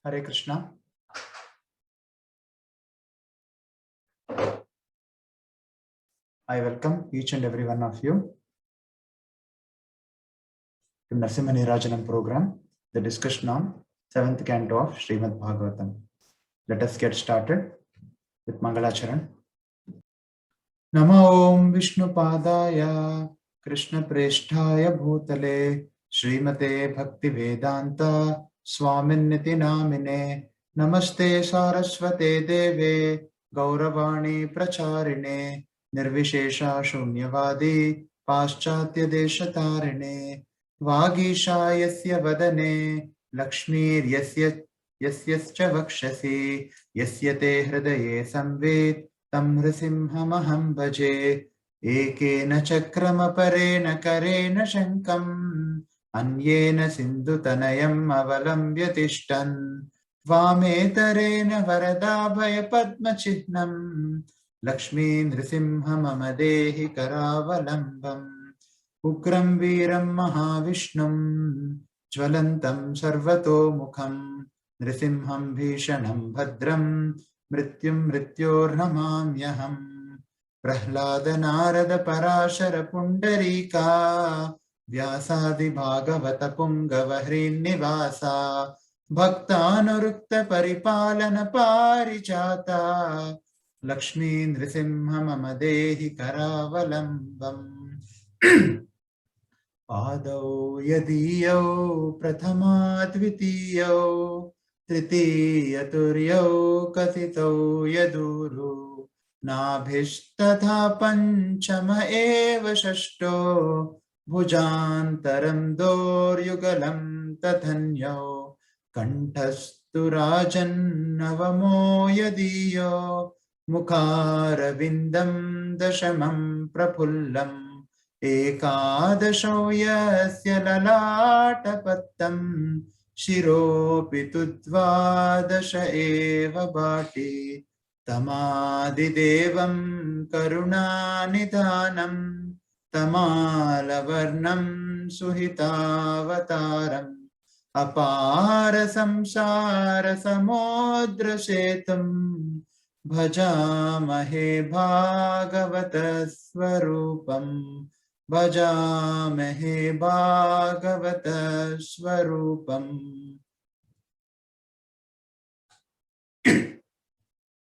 Hare Krishna. I welcome each and every one of you to Narasimha Nirajanam program, the discussion on 7th canto of Srimad Bhagavatam. Let us get started with Mangalacharan. Namo Om Vishnu Padaya Krishna Presthaya Bhutale Srimate Bhakti Vedanta Swaminiti Namine Namaste Saraswate Deve Gauravani Pracharine Nirvishesha Shunyavadi Paschatya Deshatarine Vagisha Yasya Vadane Lakshmir Yasyascha Vakshasi Yasyate Hridaye Samved तं नृसिंहमहं भजे एकेन चक्रमपरेण करेण शङ्खम् अन्येन सिन्धुतनयम् अवलम्ब्य तिष्ठन् वामेतरेण वरदाभयपद्मचिह्नम् लक्ष्मी नृसिंह मम देहि करावलम्बम् उग्रं वीरं महाविष्णुं ज्वलन्तं सर्वतोमुखं नृसिंहं भीषणं भद्रं मृत्युं मृत्योर्नमाम्यहम् प्रह्लाद नारद पराशर पुण्डरीका व्यासादि भागवत पुंगव ह्रीन्निवासा भक्तानुरुक्त परिपालन पारिजाता लक्ष्मी नृसिंह मम देहि करावलम्बम् पादौ यदीयौ प्रथमा द्वितीयौ तृतीयतुर्यौ कथितौ यदूरु नाभिस्तथा पंचम एव षष्ठो भुजान्तरं दोर्युगलं तथन्यौ कंठस्तु राजन्नवमो यदीयो मुखारविन्दं दशमं प्रफुल्लम् एकादशो यस्य ललाटपट्टं शिरोऽपि तु द्वादश एव बाटी तमादिदेवं करुणानिधानं तमालवर्णं सुहितावतारम् अपार संसार समुद्र सेतुं भजामहे भागवत स्वरूपम् भजामहे भागवत स्वरूपम्।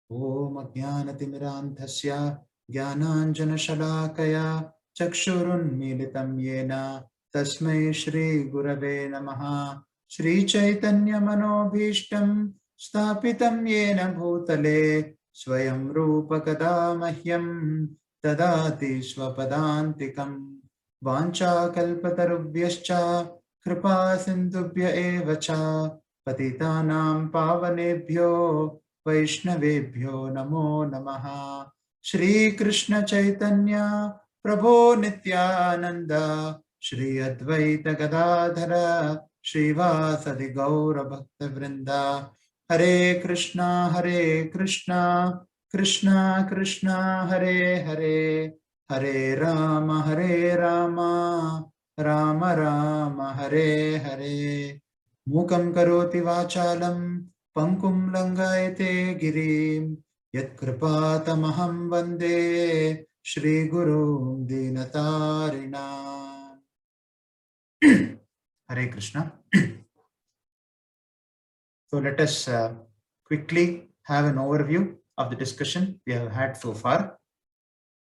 ओम अज्ञानतिमिरान्धस्य ज्ञानाञ्जनशलाकया चक्षुरुन्मीलितं येन तस्मै श्रीगुरवे नमः। श्रीचैतन्यमनोभीष्टं स्थापितं येन भूतले स्वयं रूप कदा मह्यं ददाति स्वपदान्तिकं वाञ्छाकल्पतरुभ्यश्च कृपा सिन्धुभ्य एव च पतितानां पावनेभ्यो वैष्णवेभ्यो नमो नमः। श्रीकृष्ण चैतन्य प्रभो नित्यानंद श्री अद्वैत गदाधर श्रीवासदि गौर भक्तवृंद हरे कृष्णा कृष्णा कृष्णा हरे हरे हरे राम राम राम हरे हरे। मूकं करोति वाचालं पंकुं लंघयते गिरिं यत्कृपातमहं वन्दे श्रीगुरुं दीनतारिणाम्। Hare Krishna. So let us quickly have an overview of the discussion we have had so far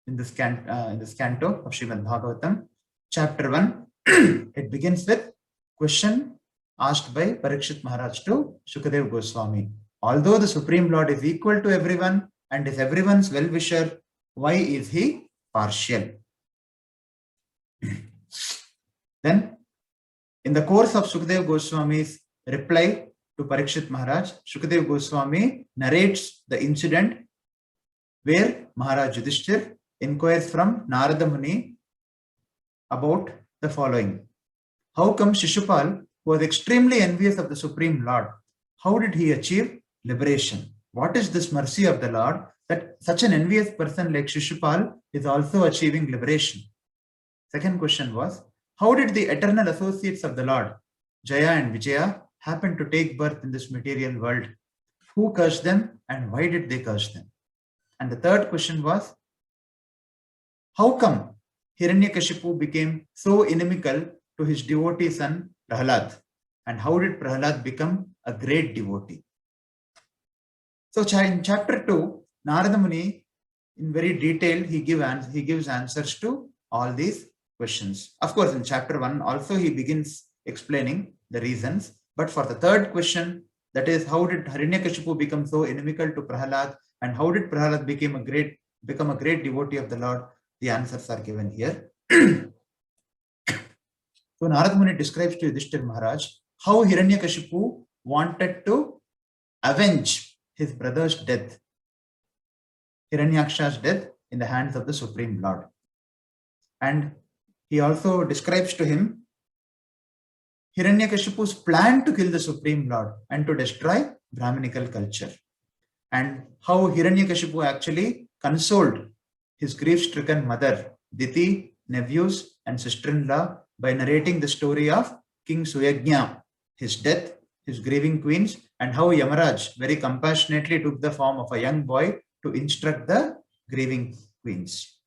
in this canto of Srimad Bhagavatam. Chapter 1, it begins with question asked by Parikshit Maharaj to Shukadev Goswami. Although the Supreme Lord is equal to everyone and is everyone's well-wisher, why is he partial? Then, in the course of Shukadev Goswami's reply to Parikshit Maharaj, Shukadev Goswami narrates the incident where Maharaj Yudhishthir inquires from Narada Muni about the following. How come Shishupal was extremely envious of the Supreme Lord? How did he achieve liberation? What is this mercy of the Lord that such an envious person like Shishupal is also achieving liberation? Second question was, how did the eternal associates of the Lord, Jaya and Vijaya, happened to take birth in this material world? Who cursed them and why did they curse them? And the third question was, how come Hiranyakashipu became so inimical to his devotee son Prahlad? And how did Prahlad become a great devotee? So in chapter 2, Narada Muni, in very detail, he gives answers to all these questions. Of course, in chapter 1 also he begins explaining the reasons. But for the third question, that is, how did Hiranyakashipu become so inimical to Prahlad, and how did Prahlad become a great devotee of the Lord? The answers are given here. So Narada Muni describes to Yudhishthira Maharaj how Hiranyakashipu wanted to avenge his brother's death, Hiranyaksha's death, in the hands of the Supreme Lord. And he also describes to him Hiranyakashipu's plan to kill the Supreme Lord and to destroy Brahminical culture, and how Hiranyakashipu actually consoled his grief-stricken mother, Diti, nephews, and sister-in-law by narrating the story of King Suyagnya, his death, his grieving queens, and how Yamaraj very compassionately took the form of a young boy to instruct the grieving queens.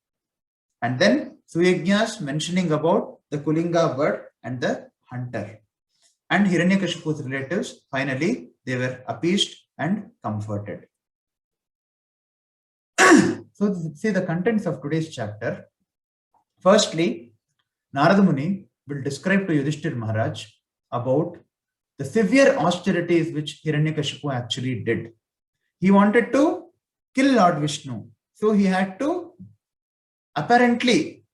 And then Suyagna's mentioning about the Kulinga bird and the hunter. And Hiranyakashipu's relatives, finally, they were appeased and comforted. So, see the contents of today's chapter. Firstly, Narada Muni will describe to Yudhishthira Maharaj about the severe austerities which Hiranyakashipu actually did. He wanted to kill Lord Vishnu. So he had to, apparently,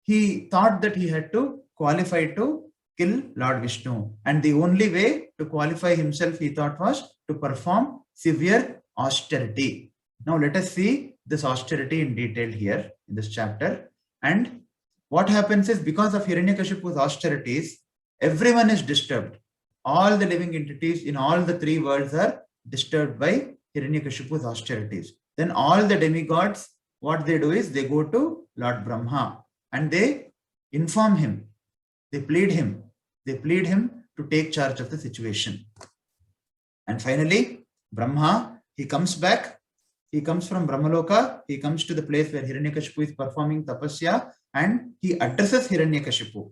he thought that he had to qualify to kill Lord Vishnu. And the only way to qualify himself, he thought, was to perform severe austerity. Now let us see this austerity in detail here in this chapter. And what happens is, because of Hiranyakashipu's austerities, everyone is disturbed. All the living entities in all the three worlds are disturbed by Hiranyakashipu's austerities. Then all the demigods, what they do is they go to Lord Brahma and they inform him, they plead him to take charge of the situation. And finally, Brahma, he comes back, he comes from Brahmaloka, he comes to the place where Hiranyakashipu is performing tapasya, and he addresses Hiranyakashipu.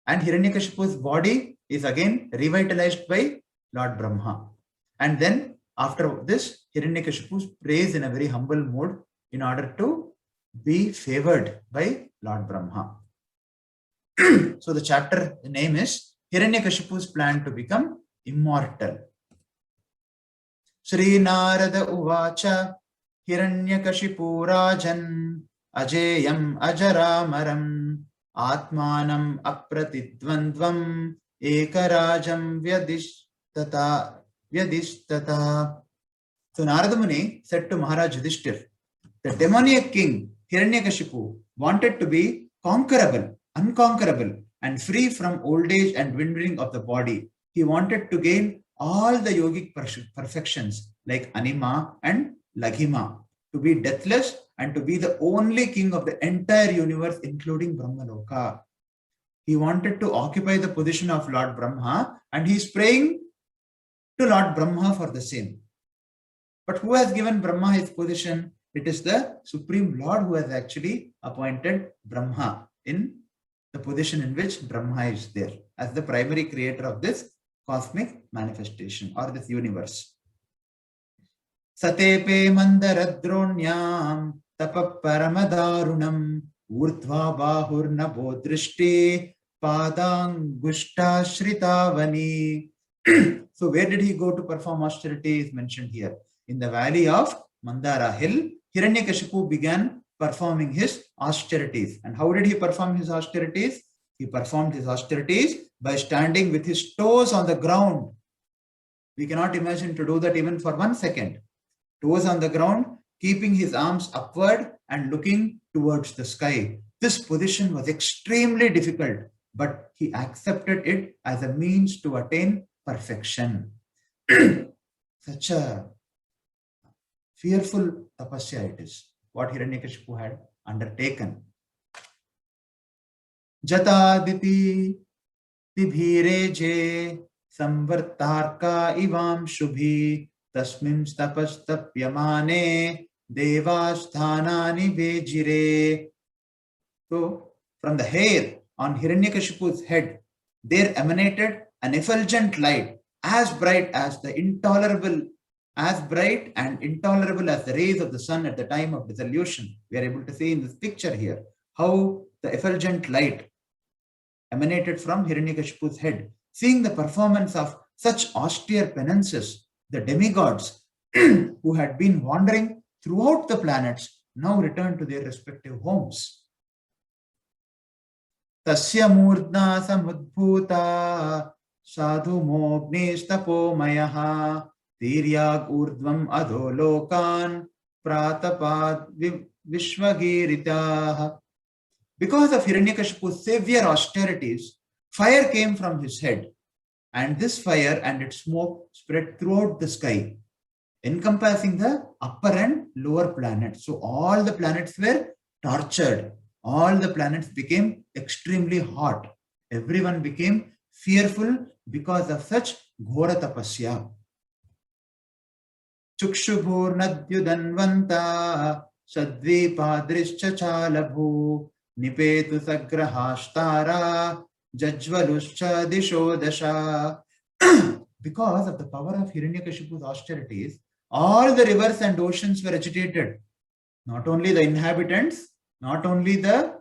And Hiranyakashipu's body is again revitalized by Lord Brahma. And then after this, Hiranyakashipu prays in a very humble mood in order to be favored by Lord Brahma. So the chapter name is Hiranyakashipu's plan to become immortal. Sri Narada Uvacha Hiranyakashipu Rajan Ajeyam Ajaramaram Atmanam Apratidvandvam Ekarajam Vyadishtata. So Narada Muni said to Maharaj Yudhishthira, the demoniac king Hiranyakashipu wanted to be conquerable, unconquerable, and free from old age and dwindling of the body. He wanted to gain all the yogic perfections like Anima and Laghima, to be deathless and to be the only king of the entire universe, including Brahmaloka. He wanted to occupy the position of Lord Brahma, and he is praying to Lord Brahma for the same. But who has given Brahma his position? It is the Supreme Lord who has actually appointed Brahma in the position in which Brahma is there as the primary creator of this cosmic manifestation or this universe. Satepe mandaradronyam tapa paramadharunam urdhva bahurna bodrishti padangushta shritavani. So where did he go to perform austerity is mentioned here. In the valley of Mandara hill, Hiranyakashipu began performing his austerities. And how did he perform his austerities? He performed his austerities by standing with his toes on the ground. We cannot imagine to do that even for 1 second. Toes on the ground, keeping his arms upward and looking towards the sky. This position was extremely difficult, but he accepted it as a means to attain perfection. Such a fearful tapasya it is, what Hiranyakashipu had undertaken. Jataditi Tibhire je Samvartarka ivam shubhi tasmin tapastapyamane devasthanani vejire. So, from the hair on Hiranyakashipu's head, there emanated an effulgent light as bright and intolerable as the rays of the sun at the time of dissolution. We are able to see in this picture here how the effulgent light emanated from Hiranyakashipu's head. Seeing the performance of such austere penances, the demigods who had been wandering throughout the planets now returned to their respective homes. Tasya murdna samudbhuta sadhu mognistapomayaha tiryag urdvam adho lokan pratapad vishvagiritaha. Because of Hiranyakashipu's severe austerities, fire came from his head, and this fire and its smoke spread throughout the sky, encompassing the upper and lower planets. So all the planets were tortured. All the planets became extremely hot. Everyone became fearful because of such ghora tapasya. Chukshubhur nadyudanvanta sadvipadrischa chalabhu nipetu sagrahashtara jajvaluscha disho dasha. Because of the power of Hiranyakashipu's austerities, all the rivers and oceans were agitated. Not only the inhabitants, not only the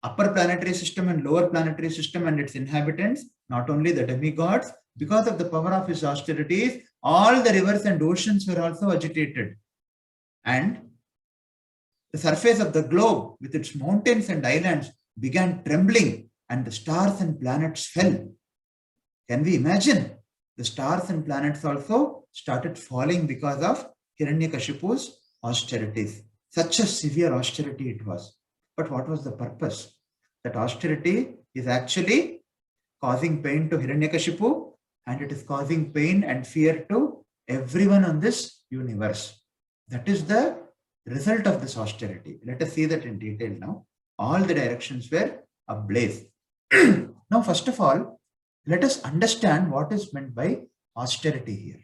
upper planetary system and lower planetary system and its inhabitants, not only the demigods, because of the power of his austerities, all the rivers and oceans were also agitated. And the surface of the globe with its mountains and islands began trembling, and the stars and planets fell. Can we imagine? The stars and planets also started falling because of Hiranyakashipu's austerities. Such a severe austerity it was. But what was the purpose? That austerity is actually causing pain to Hiranyakashipu, and it is causing pain and fear to everyone on this universe. That is the result of this austerity. Let us see that in detail now. All the directions were ablaze. Now, first of all, let us understand what is meant by austerity here.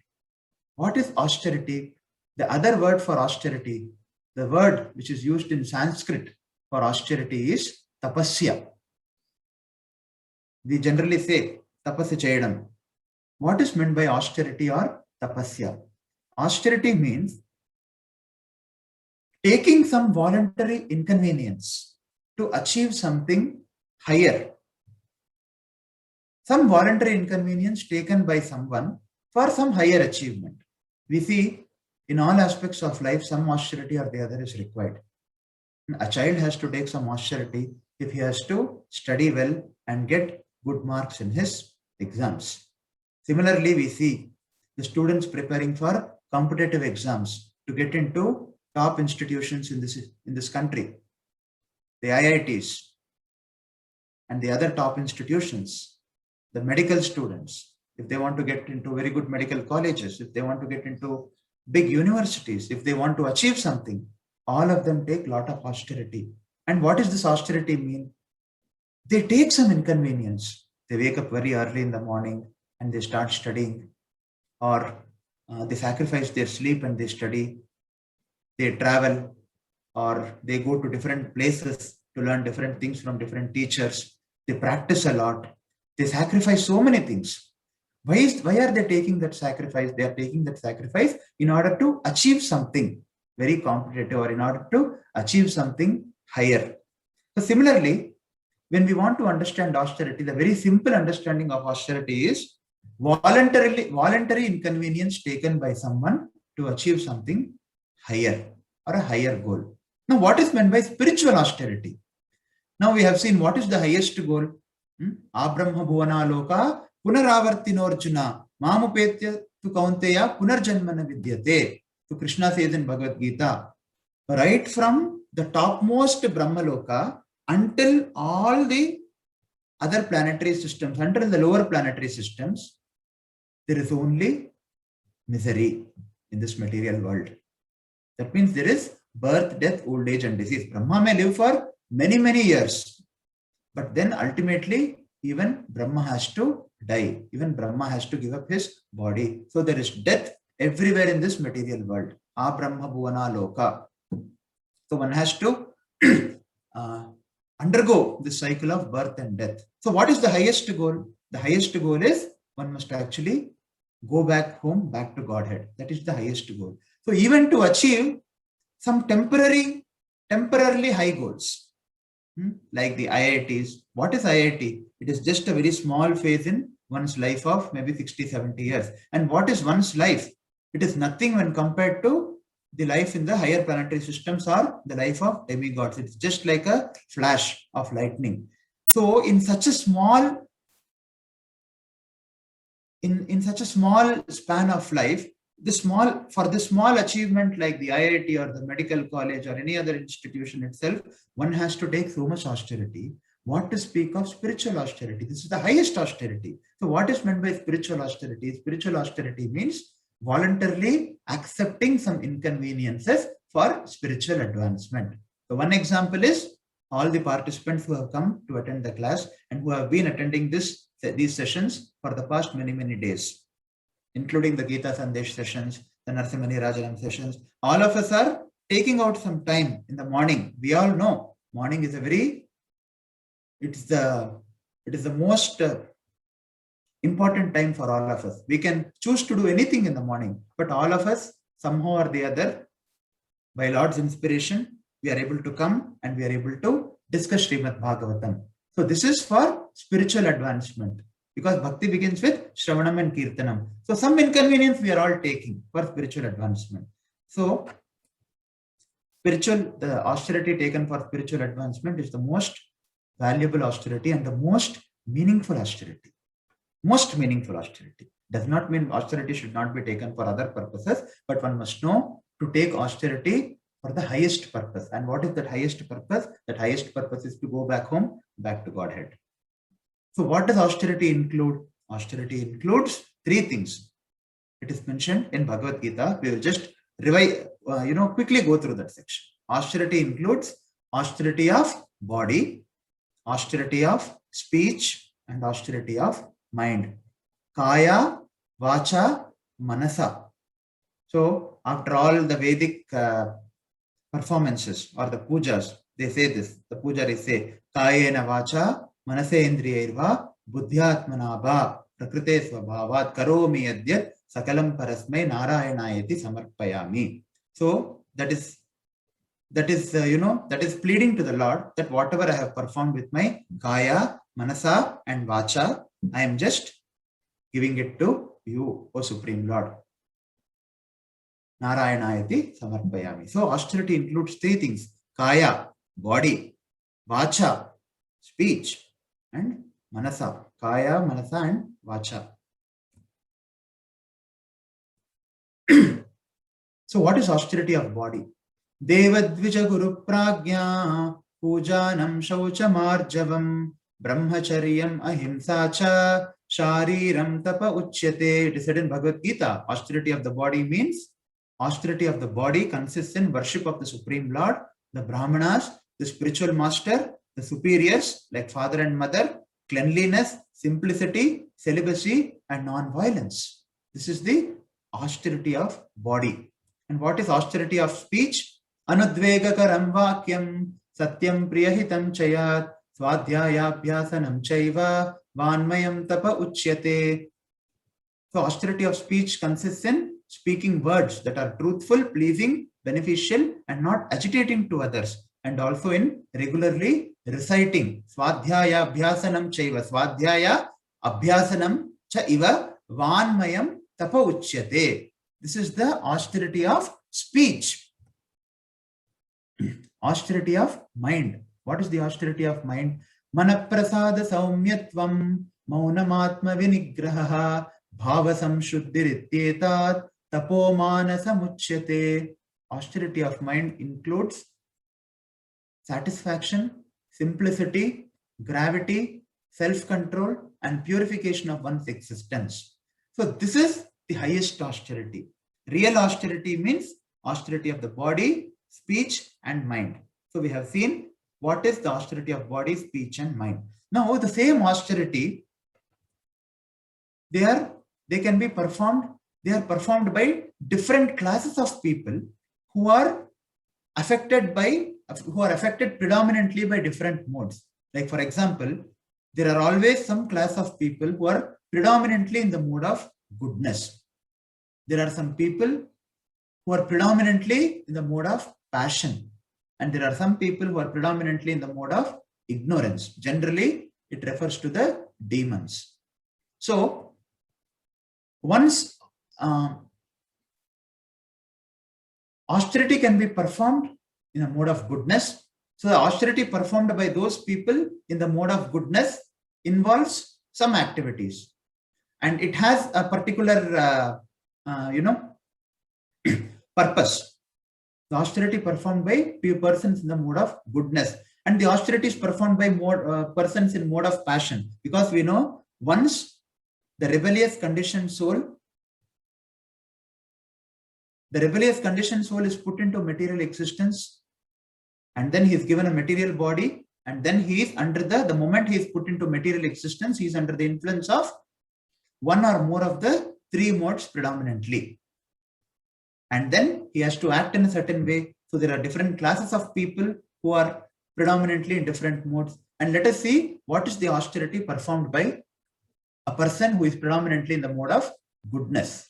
What is austerity? The other word for austerity, the word which is used in Sanskrit for austerity is tapasya. We generally say tapasya chayadam. What is meant by austerity or tapasya? Austerity means taking some voluntary inconvenience to achieve something higher. Some voluntary inconvenience taken by someone for some higher achievement. We see in all aspects of life, some austerity or the other is required. A child has to take some austerity if he has to study well and get good marks in his exams. Similarly, we see the students preparing for competitive exams to get into top institutions in this country, the IITs and the other top institutions. The medical students, if they want to get into very good medical colleges, if they want to get into big universities, if they want to achieve something, all of them take a lot of austerity. And what does this austerity mean? They take some inconvenience. They wake up very early in the morning and they start studying, or they sacrifice their sleep and they study. They travel, or they go to different places to learn different things from different teachers. They practice a lot. They sacrifice so many things. Why are they taking that sacrifice? They are taking that sacrifice in order to achieve something very competitive, or in order to achieve something higher. So similarly, when we want to understand austerity, the very simple understanding of austerity is voluntary inconvenience taken by someone to achieve something higher or a higher goal. Now, what is meant by spiritual austerity? Now we have seen what is the highest goal. Abrahma bhuvana loka punaravartinorjuna mamupetya tu kaunteya punarjanmana vidyate. So Krishna says in Bhagavad Gita, right from the topmost Brahmaloka until all the other planetary systems, until the lower planetary systems, there is only misery in this material world. That means there is birth, death, old age and disease. Brahma may live for many, many years, but then ultimately even Brahma has to die. Even Brahma has to give up his body. So there is death everywhere in this material world. Abrahma bhuvana loka. So one has to undergo this cycle of birth and death. So what is the highest goal? The highest goal is one must actually go back home, back to Godhead. That is the highest goal. So even to achieve some temporarily high goals, like the IITs. What is IIT? It is just a very small phase in one's life of maybe 60, 70 years. And what is one's life? It is nothing when compared to the life in the higher planetary systems or the life of demigods. It's just like a flash of lightning. So in such a small in such a small span of life, the small achievement like the IIT or the medical college or any other institution itself, one has to take so much austerity. What to speak of spiritual austerity? This is the highest austerity. So what is meant by spiritual austerity? Spiritual austerity means voluntarily accepting some inconveniences for spiritual advancement. So one example is all the participants who have come to attend the class and who have been attending these sessions for the past many days, including the Gita Sandesh sessions, the Narasimha Rajanam sessions. All of us are taking out some time in the morning. We all know morning is it is the most important time for all of us. We can choose to do anything in the morning, but all of us, somehow or the other, by Lord's inspiration, we are able to come and we are able to discuss Srimad Bhagavatam. So this is for spiritual advancement, because bhakti begins with Shravanam and Kirtanam. So some inconvenience we are all taking for spiritual advancement. So the austerity taken for spiritual advancement is the most valuable austerity and the most meaningful austerity. Most meaningful austerity. Does not mean austerity should not be taken for other purposes, but one must know to take austerity for the highest purpose. And what is that highest purpose? That highest purpose is to go back home, back to Godhead. So what does austerity include? Austerity includes three things. It is mentioned in Bhagavad Gita. We will just quickly go through that section. Austerity includes austerity of body, austerity of speech, and austerity of mind. Kaya, Vacha, Manasa. So after all the Vedic performances or the pujas, they say this. The pujaris say, Kayena Vacha, Manasendriyairva, Buddhyatmanabha, Prakrite Swabhavat, Karomi Adyat, Sakalam Parasmai, Narayanayati Samarpayami. So that is pleading to the Lord that whatever I have performed with my Kaya, Manasa and Vacha, I am just giving it to you, O Supreme Lord. Narayanayati Samarpayami. So austerity includes three things: Kaya, body; Vacha, speech; and Manasa. Kaya, Manasa and Vacha. So what is austerity of body? Devadvija Guru Pragya Pujanam Shauchamarjavam Brahmacharyam Ahimsacha Shariram Tapa Uchyate. It is said in Bhagavad Gita, austerity of the body means austerity of the body consists in worship of the Supreme Lord, the Brahmanas, the spiritual master, the superiors like father and mother, cleanliness, simplicity, celibacy, and non-violence. This is the austerity of body. And what is austerity of speech? Anudvegakaram vakyam satyam priyahitam chayat swadhyaya abhyasanam chaiva vanmayam tapa uchyate. So austerity of speech consists in speaking words that are truthful, pleasing, beneficial, and not agitating to others, and also in regularly reciting swadhyaya abhyasanam chaiva, swadhyaya abhyasanam chaiva vanmayam tapa uchyate. This is the austerity of speech. Austerity of mind. What is the austerity of mind? Manaprasada saumyatvam maunamatma vinigraha bhavasam shuddhirittyetat tapomanasa. Austerity of mind includes satisfaction, simplicity, gravity, self-control, and purification of one's existence. So this is the highest austerity. Real austerity means austerity of the body, speech, and mind. So we have seen what is the austerity of body, speech, and mind. Now the same austerity they can be performed. They are performed by different classes of people who are affected predominantly by different modes. Like for example, there are always some class of people who are predominantly in the mode of goodness. There are some people who are predominantly in the mode of passion. And there are some people who are predominantly in the mode of ignorance. Generally, it refers to the demons. So, once austerity can be performed in a mode of goodness, so the austerity performed by those people in the mode of goodness involves some activities. And it has a particular, purpose. The austerity performed by persons in the mode of goodness, and the austerity is performed by persons in mode of passion, because we know once the rebellious conditioned soul is put into material existence, and then he is given a material body, and then he is under the moment he is put into material existence, he is under the influence of one or more of the three modes predominantly. And then he has to act in a certain way. So there are different classes of people who are predominantly in different modes. And let us see what is the austerity performed by a person who is predominantly in the mode of goodness.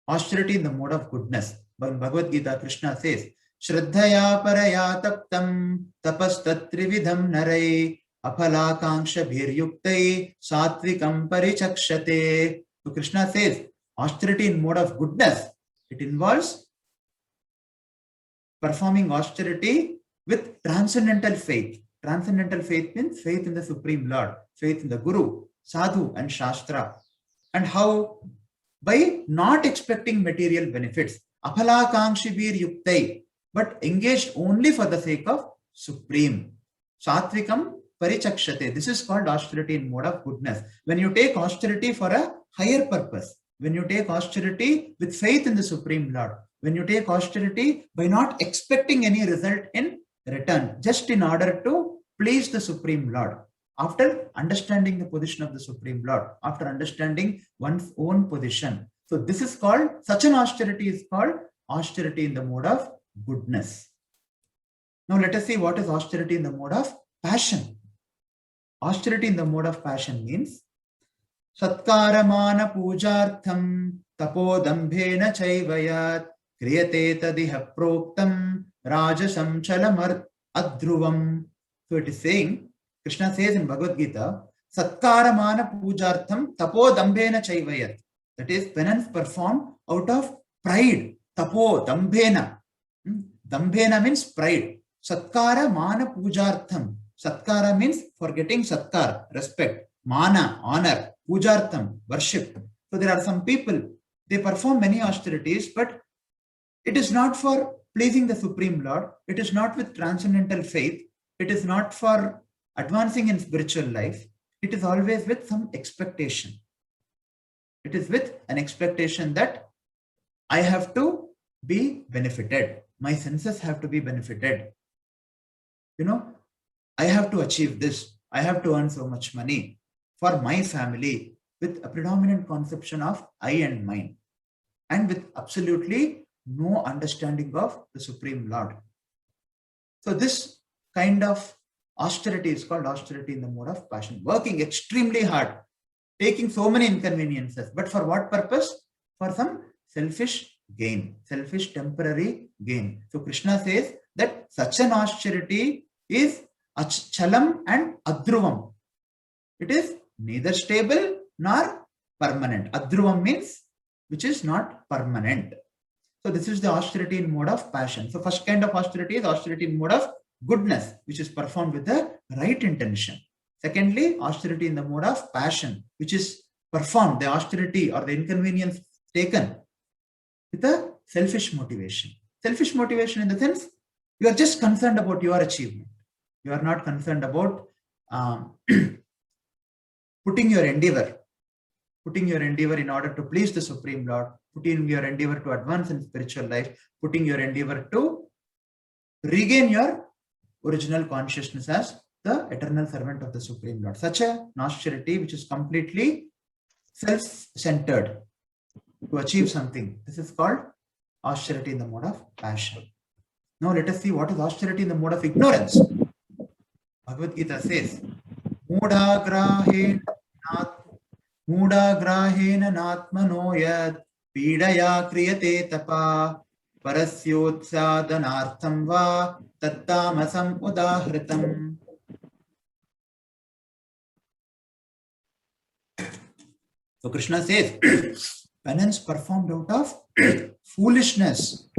Austerity in the mode of goodness. But Bhagavad Gita, Krishna says, Shraddhaya paraya taptam tapastatrividham narai aphalakangsha bhiryuktai satvikam parichakshate. So Krishna says, austerity in mode of goodness, it involves performing austerity with transcendental faith. Transcendental faith means faith in the Supreme Lord, faith in the Guru, Sadhu and Shastra. And how? By not expecting material benefits. Aphalakankshibir yuktai, but engaged only for the sake of Supreme. Satvikam parichakshate. This is called austerity in mode of goodness. When you take austerity for a higher purpose, when you take austerity with faith in the Supreme Lord, when you take austerity by not expecting any result in return, just in order to please the Supreme Lord, after understanding the position of the Supreme Lord, after understanding one's own position. So this is called, such an austerity is called austerity in the mode of goodness. Now let us see what is austerity in the mode of passion. Austerity in the mode of passion means Satkaramana pujartham tapodambhena chaivayat kriyate tadiha proktam rajasam chalamar adruvam. So it is saying, Krishna says in Bhagavad Gita, Satkaramana pujartham tapodambhena chaivayat. That is penance performed out of pride. Tapo, dambhena. Dambhena means pride. Satkara mana pujartham. Satkara means for getting satkar, respect. Mana, honor. Pujartham, worship. So there are some people, they perform many austerities, but it is not for pleasing the Supreme Lord. It is not with transcendental faith. It is not for advancing in spiritual life. It is always with some expectation. It is with an expectation that I have to be benefited. My senses have to be benefited. I have to achieve this. I have to earn so much money for my family, with a predominant conception of I and mine, and with absolutely no understanding of the Supreme Lord. So this kind of austerity is called austerity in the mode of passion. Working extremely hard, taking so many inconveniences, but for what purpose? For some selfish gain, selfish temporary gain. So Krishna says that such an austerity is chalam and adruvam. It is neither stable nor permanent. Adruvam means which is not permanent. So this is the austerity in mode of passion. So first kind of austerity is austerity in mode of goodness, which is performed with the right intention. Secondly, austerity in the mode of passion, which is performed, the austerity or the inconvenience taken with a selfish motivation. Selfish motivation in the sense, you are just concerned about your achievement. You are not concerned about putting your endeavor in order to please the Supreme Lord, putting your endeavor to advance in spiritual life, putting your endeavor to regain your original consciousness as the eternal servant of the Supreme Lord. Such an austerity which is completely self-centered to achieve something. This is called austerity in the mode of passion. Now let us see what is austerity in the mode of ignorance. Bhagavad Gita says, Moodagrahena natmano yad pidaya kriyate tapa parasyotsādanārtham va tattamasam udahritam. So Krishna says, penance performed out of foolishness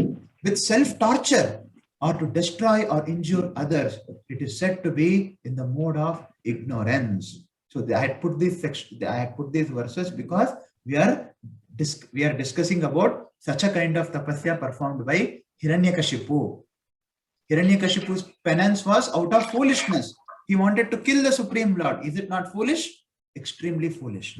with self-torture or to destroy or injure others, it is said to be in the mode of ignorance. So I had put these verses because we are discussing about such a kind of tapasya performed by Hiranyakashipu. Hiranyakashipu's penance was out of foolishness. He wanted to kill the Supreme Lord. Is it not foolish? Extremely foolish.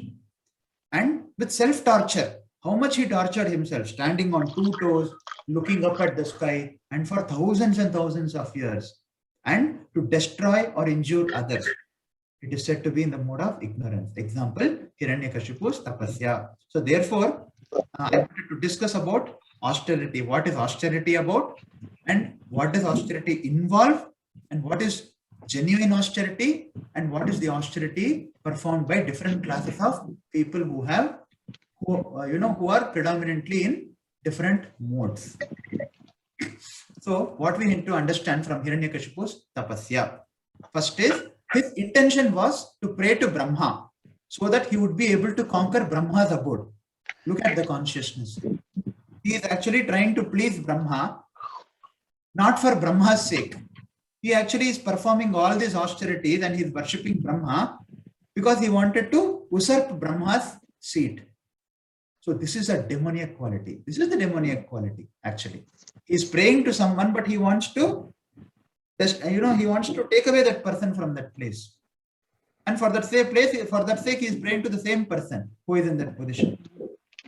And with self-torture, how much he tortured himself, standing on 2 toes, looking up at the sky, and for thousands and thousands of years, and to destroy or injure others. It is said to be in the mode of ignorance. Example, Hiranyakashipu's tapasya. So therefore, I wanted to discuss about austerity. What is austerity about? And what does austerity involve? And what is genuine austerity? And what is the austerity performed by different classes of people who are predominantly in different modes. So what we need to understand from Hiranyakashipu's tapasya. First is, his intention was to pray to Brahma so that he would be able to conquer Brahma's abode. Look at the consciousness. He is actually trying to please Brahma, not for Brahma's sake. He actually is performing all these austerities and he is worshipping Brahma because he wanted to usurp Brahma's seat. So this is a demoniac quality. This is the demoniac quality actually. He is praying to someone, but he wants to he wants to take away that person from that place. And for that sake, he is praying to the same person who is in that position.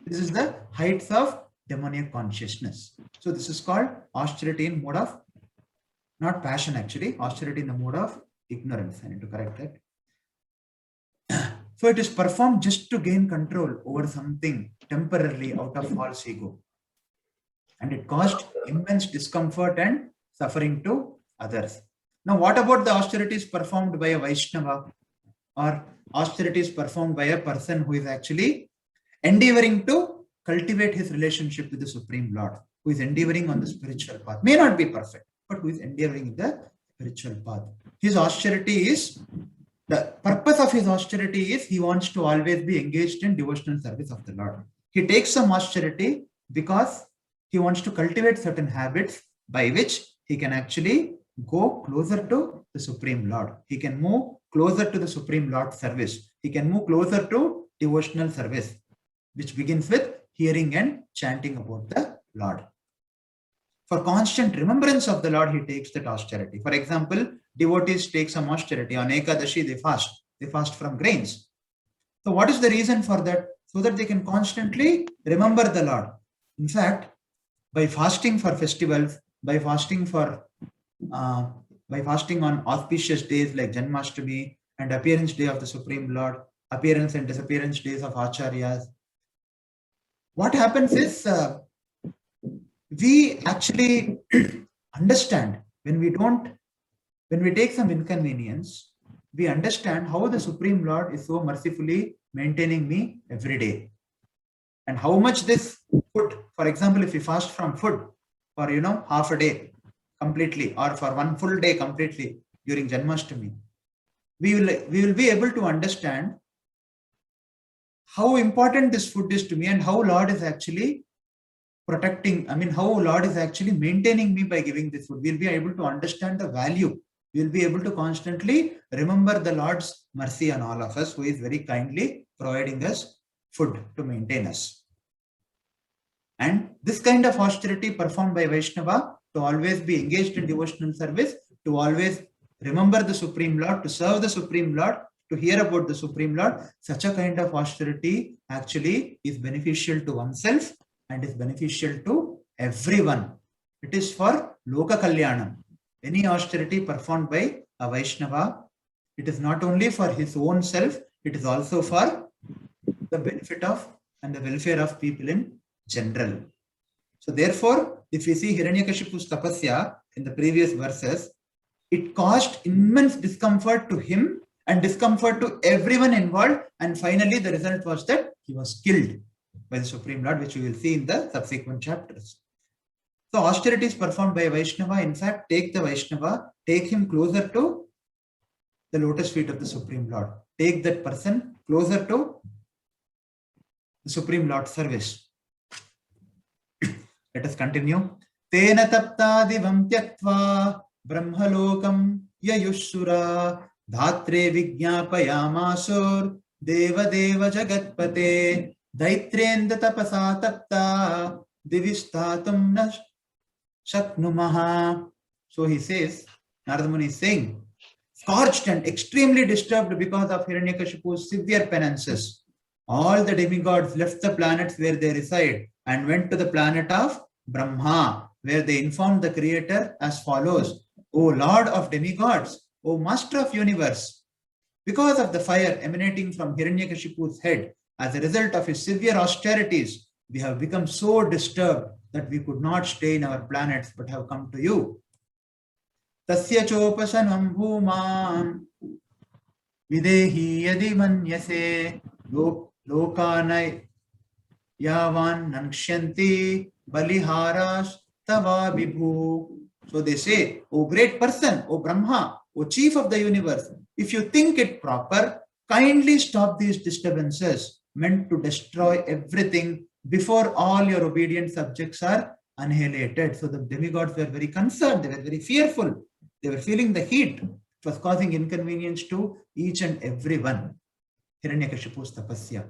This is the heights of demoniac consciousness. So this is called austerity in mode of, not passion actually, austerity in the mode of ignorance. I need to correct that. So it is performed just to gain control over something temporarily out of false ego. And it caused immense discomfort and suffering to others. Now, what about the austerities performed by a Vaishnava or austerities performed by a person who is actually endeavoring to cultivate his relationship with the Supreme Lord, who is endeavoring on the spiritual path? May not be perfect, but who is endeavoring in the spiritual path. His austerity is, the purpose of his austerity is he wants to always be engaged in devotional service of the Lord. He takes some austerity because he wants to cultivate certain habits by which he can actually go closer to the Supreme Lord. He can move closer to the Supreme Lord service. He can move closer to devotional service, which begins with hearing and chanting about the Lord. For constant remembrance of the Lord, he takes that austerity. For example, devotees take some austerity. On Ekadashi, they fast. They fast from grains. So what is the reason for that? So that they can constantly remember the Lord. In fact, by fasting for festivals, by fasting on auspicious days like Janmashtami and appearance day of the Supreme Lord, appearance and disappearance days of Acharyas, what happens is we actually understand when we take some inconvenience, we understand how the Supreme Lord is so mercifully maintaining me every day. And how much this food, for example, if we fast from food for half a day completely or for one full day completely during Janmashtami, we will be able to understand how important this food is to me and how Lord is actually how Lord is actually maintaining me by giving this food. We'll be able to understand the value. We'll be able to constantly remember the Lord's mercy on all of us, who is very kindly providing us food to maintain us. And this kind of austerity performed by Vaishnava, to always be engaged in devotional service, to always remember the Supreme Lord, to serve the Supreme Lord, to hear about the Supreme Lord, such a kind of austerity actually is beneficial to oneself and is beneficial to everyone. It is for Loka Kalyanam. Any austerity performed by a Vaishnava, it is not only for his own self, it is also for the benefit of and the welfare of people in general. So therefore, if we see Hiranyakashipu's tapasya in the previous verses, it caused immense discomfort to him and discomfort to everyone involved. And finally, the result was that he was killed by the Supreme Lord, which we will see in the subsequent chapters. So austerities performed by Vaishnava, in fact, take the Vaishnava, take him closer to the lotus feet of the Supreme Lord. Take that person closer to the Supreme Lord's service. Let us continue. Tena taptadivam tyaktva brahmalokam yayushura dhatre vijñapayamasur deva deva jagatpate daitrendra tapasa tapta divistatum na shaknumaha. So he says, Narada Muni is saying, scorched and extremely disturbed because of Hiranyakashipu's severe penances, all the demigods left the planets where they reside and went to the planet of Brahma, where they informed the Creator as follows: O Lord of demigods, O Master of universe, because of the fire emanating from Hiranyakashipu's head as a result of his severe austerities, we have become so disturbed that we could not stay in our planets but have come to you. Tasya chopasanam bhumam videhi yadi manyase lokanai yavan nankshanti baliharas tava vibhu. So they say, O great person, O Brahma, O chief of the universe, if you think it proper, kindly stop these disturbances meant to destroy everything before all your obedient subjects are annihilated. So the demigods were very concerned, they were very fearful, they were feeling the heat. It was causing inconvenience to each and every one. Hiranyakashipu's tapasya.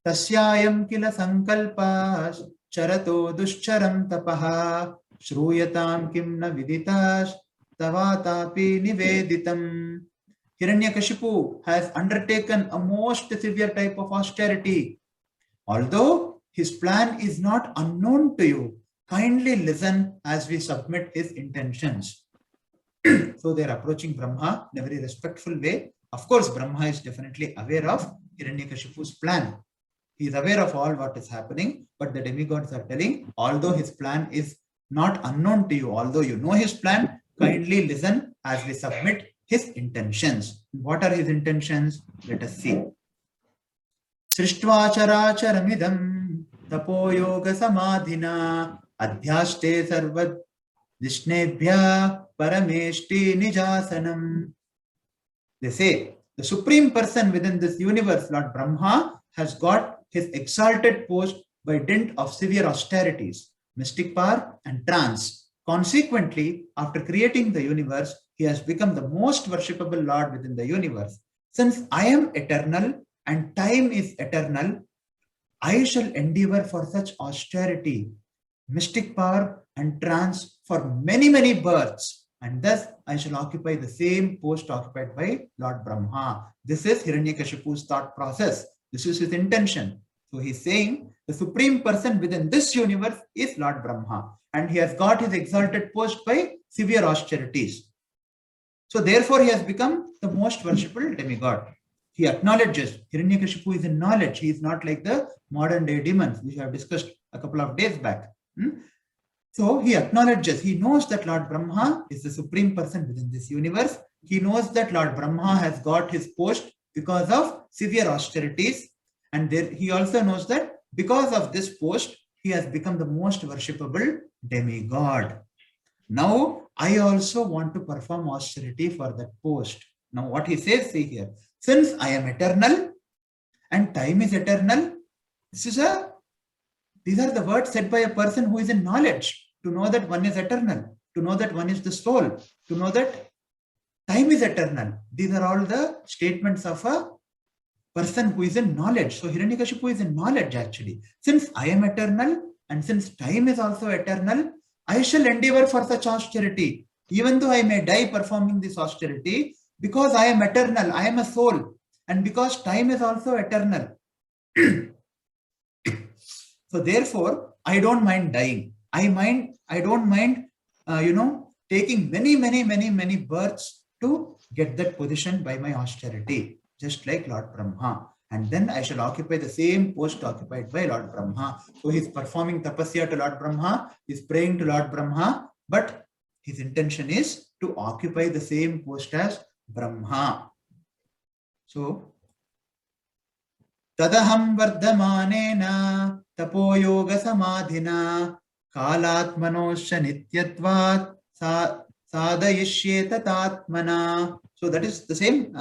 Tasyayam kila sankalpas charato duscharam tapaha shruyatam kimna viditas tavatapi niveditam. Hiranyakashipu has undertaken a most severe type of austerity. Although his plan is not unknown to you, kindly listen as we submit his intentions. So they are approaching Brahma in a very respectful way. Of course, Brahma is definitely aware of Hiranyakashipu's plan. He is aware of all what is happening, but the demigods are telling, although his plan is not unknown to you, although you know his plan, kindly listen as we submit his intentions. What are his intentions? Let us see. Srishtva characharamidam tapo yoga samadhina adhyaste sarvad vishnebhya parameshti nijasanam. They say, the supreme person within this universe, Lord Brahma, has got his exalted post by dint of severe austerities, mystic power and trance. Consequently, after creating the universe, he has become the most worshipable Lord within the universe. Since I am eternal and time is eternal, I shall endeavor for such austerity, mystic power and trance for many, many births, and thus I shall occupy the same post occupied by Lord Brahma. This is Hiranyakashipu's thought process. This is his intention. So he is saying the supreme person within this universe is Lord Brahma, and he has got his exalted post by severe austerities. So therefore he has become the most worshipful demigod. He acknowledges Hiranyakashipu is in knowledge. He is not like the modern day demons, which we have discussed a couple of days back. So he acknowledges, he knows that Lord Brahma is the supreme person within this universe. He knows that Lord Brahma has got his post because of severe austerities. And there, he also knows that because of this post, he has become the most worshipable demigod. Now, I also want to perform austerity for that post. Now, what he says, see here, since I am eternal and time is eternal, these are the words said by a person who is in knowledge, to know that one is eternal, to know that one is the soul, to know that time is eternal. These are all the statements of a person who is in knowledge. So Hiranyakashipu is in knowledge actually. Since I am eternal and since time is also eternal, I shall endeavor for such austerity, even though I may die performing this austerity, because I am eternal, I am a soul, and because time is also eternal. So therefore, I don't mind dying. I don't mind, taking many births to get that position by my austerity, just like Lord Brahma. and then I shall occupy the same post occupied by Lord Brahma. So he's performing tapasya to Lord Brahma, he's praying to Lord Brahma, but his intention is to occupy the same post as Brahma. So, Tadaham Vardhamanena Tapoyoga Samadhina Kalatmanosha Nityatvat Sadayishyeta Tatmana. So that is the same.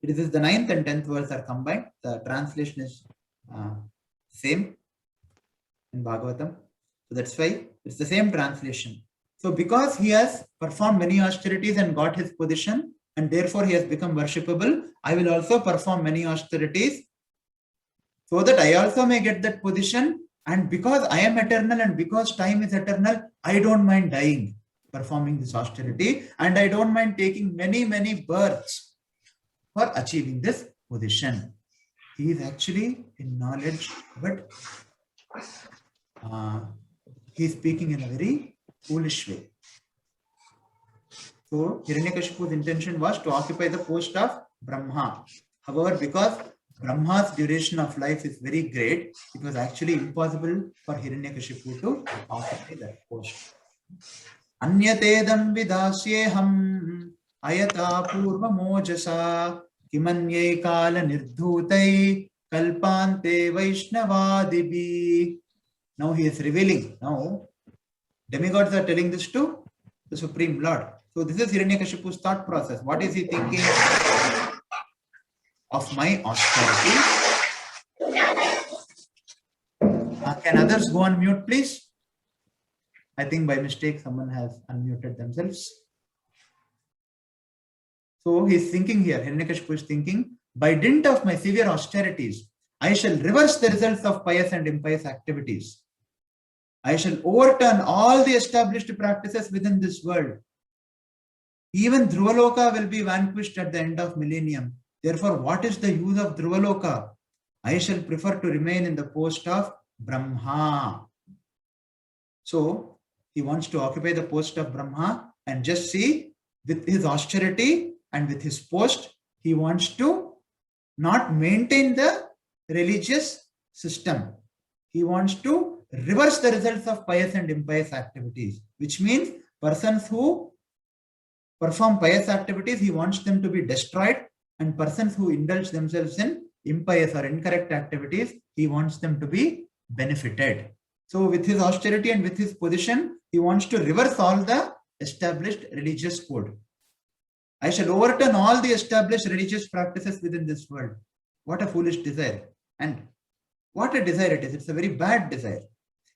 It is the 9th and 10th verse are combined. The translation is same in Bhagavatam. So that's why it's the same translation. So because he has performed many austerities and got his position, and therefore he has become worshipable, I will also perform many austerities so that I also may get that position. And because I am eternal and because time is eternal, I don't mind dying, performing this austerity, and I don't mind taking many, many births for achieving this position. He is actually in knowledge, but he is speaking in a very foolish way. So Hiranyakashipu's intention was to occupy the post of Brahma. However, because Brahma's duration of life is very great, it was actually impossible for Hiranyakashipu to occupy that post. Anyatedam vidasyeham ayata purva mojasa kimanye kala nirdhutai kalpante vaishnavadibi. Now he is revealing. Now demigods are telling this to the Supreme Lord. So this is Hiranyakashipu's thought process. What is he thinking? Of my austerity. Can others go on mute, please? I think by mistake someone has unmuted themselves. So he's thinking here, Hiranyakashipu is thinking, by dint of my severe austerities, I shall reverse the results of pious and impious activities. I shall overturn all the established practices within this world. Even Dhruvaloka will be vanquished at the end of millennium. Therefore, what is the use of Dhruvaloka? I shall prefer to remain in the post of Brahma. So, he wants to occupy the post of Brahma, and just see, with his austerity and with his post, he wants to not maintain the religious system. He wants to reverse the results of pious and impious activities, which means persons who perform pious activities, he wants them to be destroyed, and persons who indulge themselves in impious or incorrect activities, he wants them to be benefited. So with his austerity and with his position, he wants to reverse all the established religious code. I shall overturn all the established religious practices within this world. What a foolish desire. And what a desire it is. It's a very bad desire.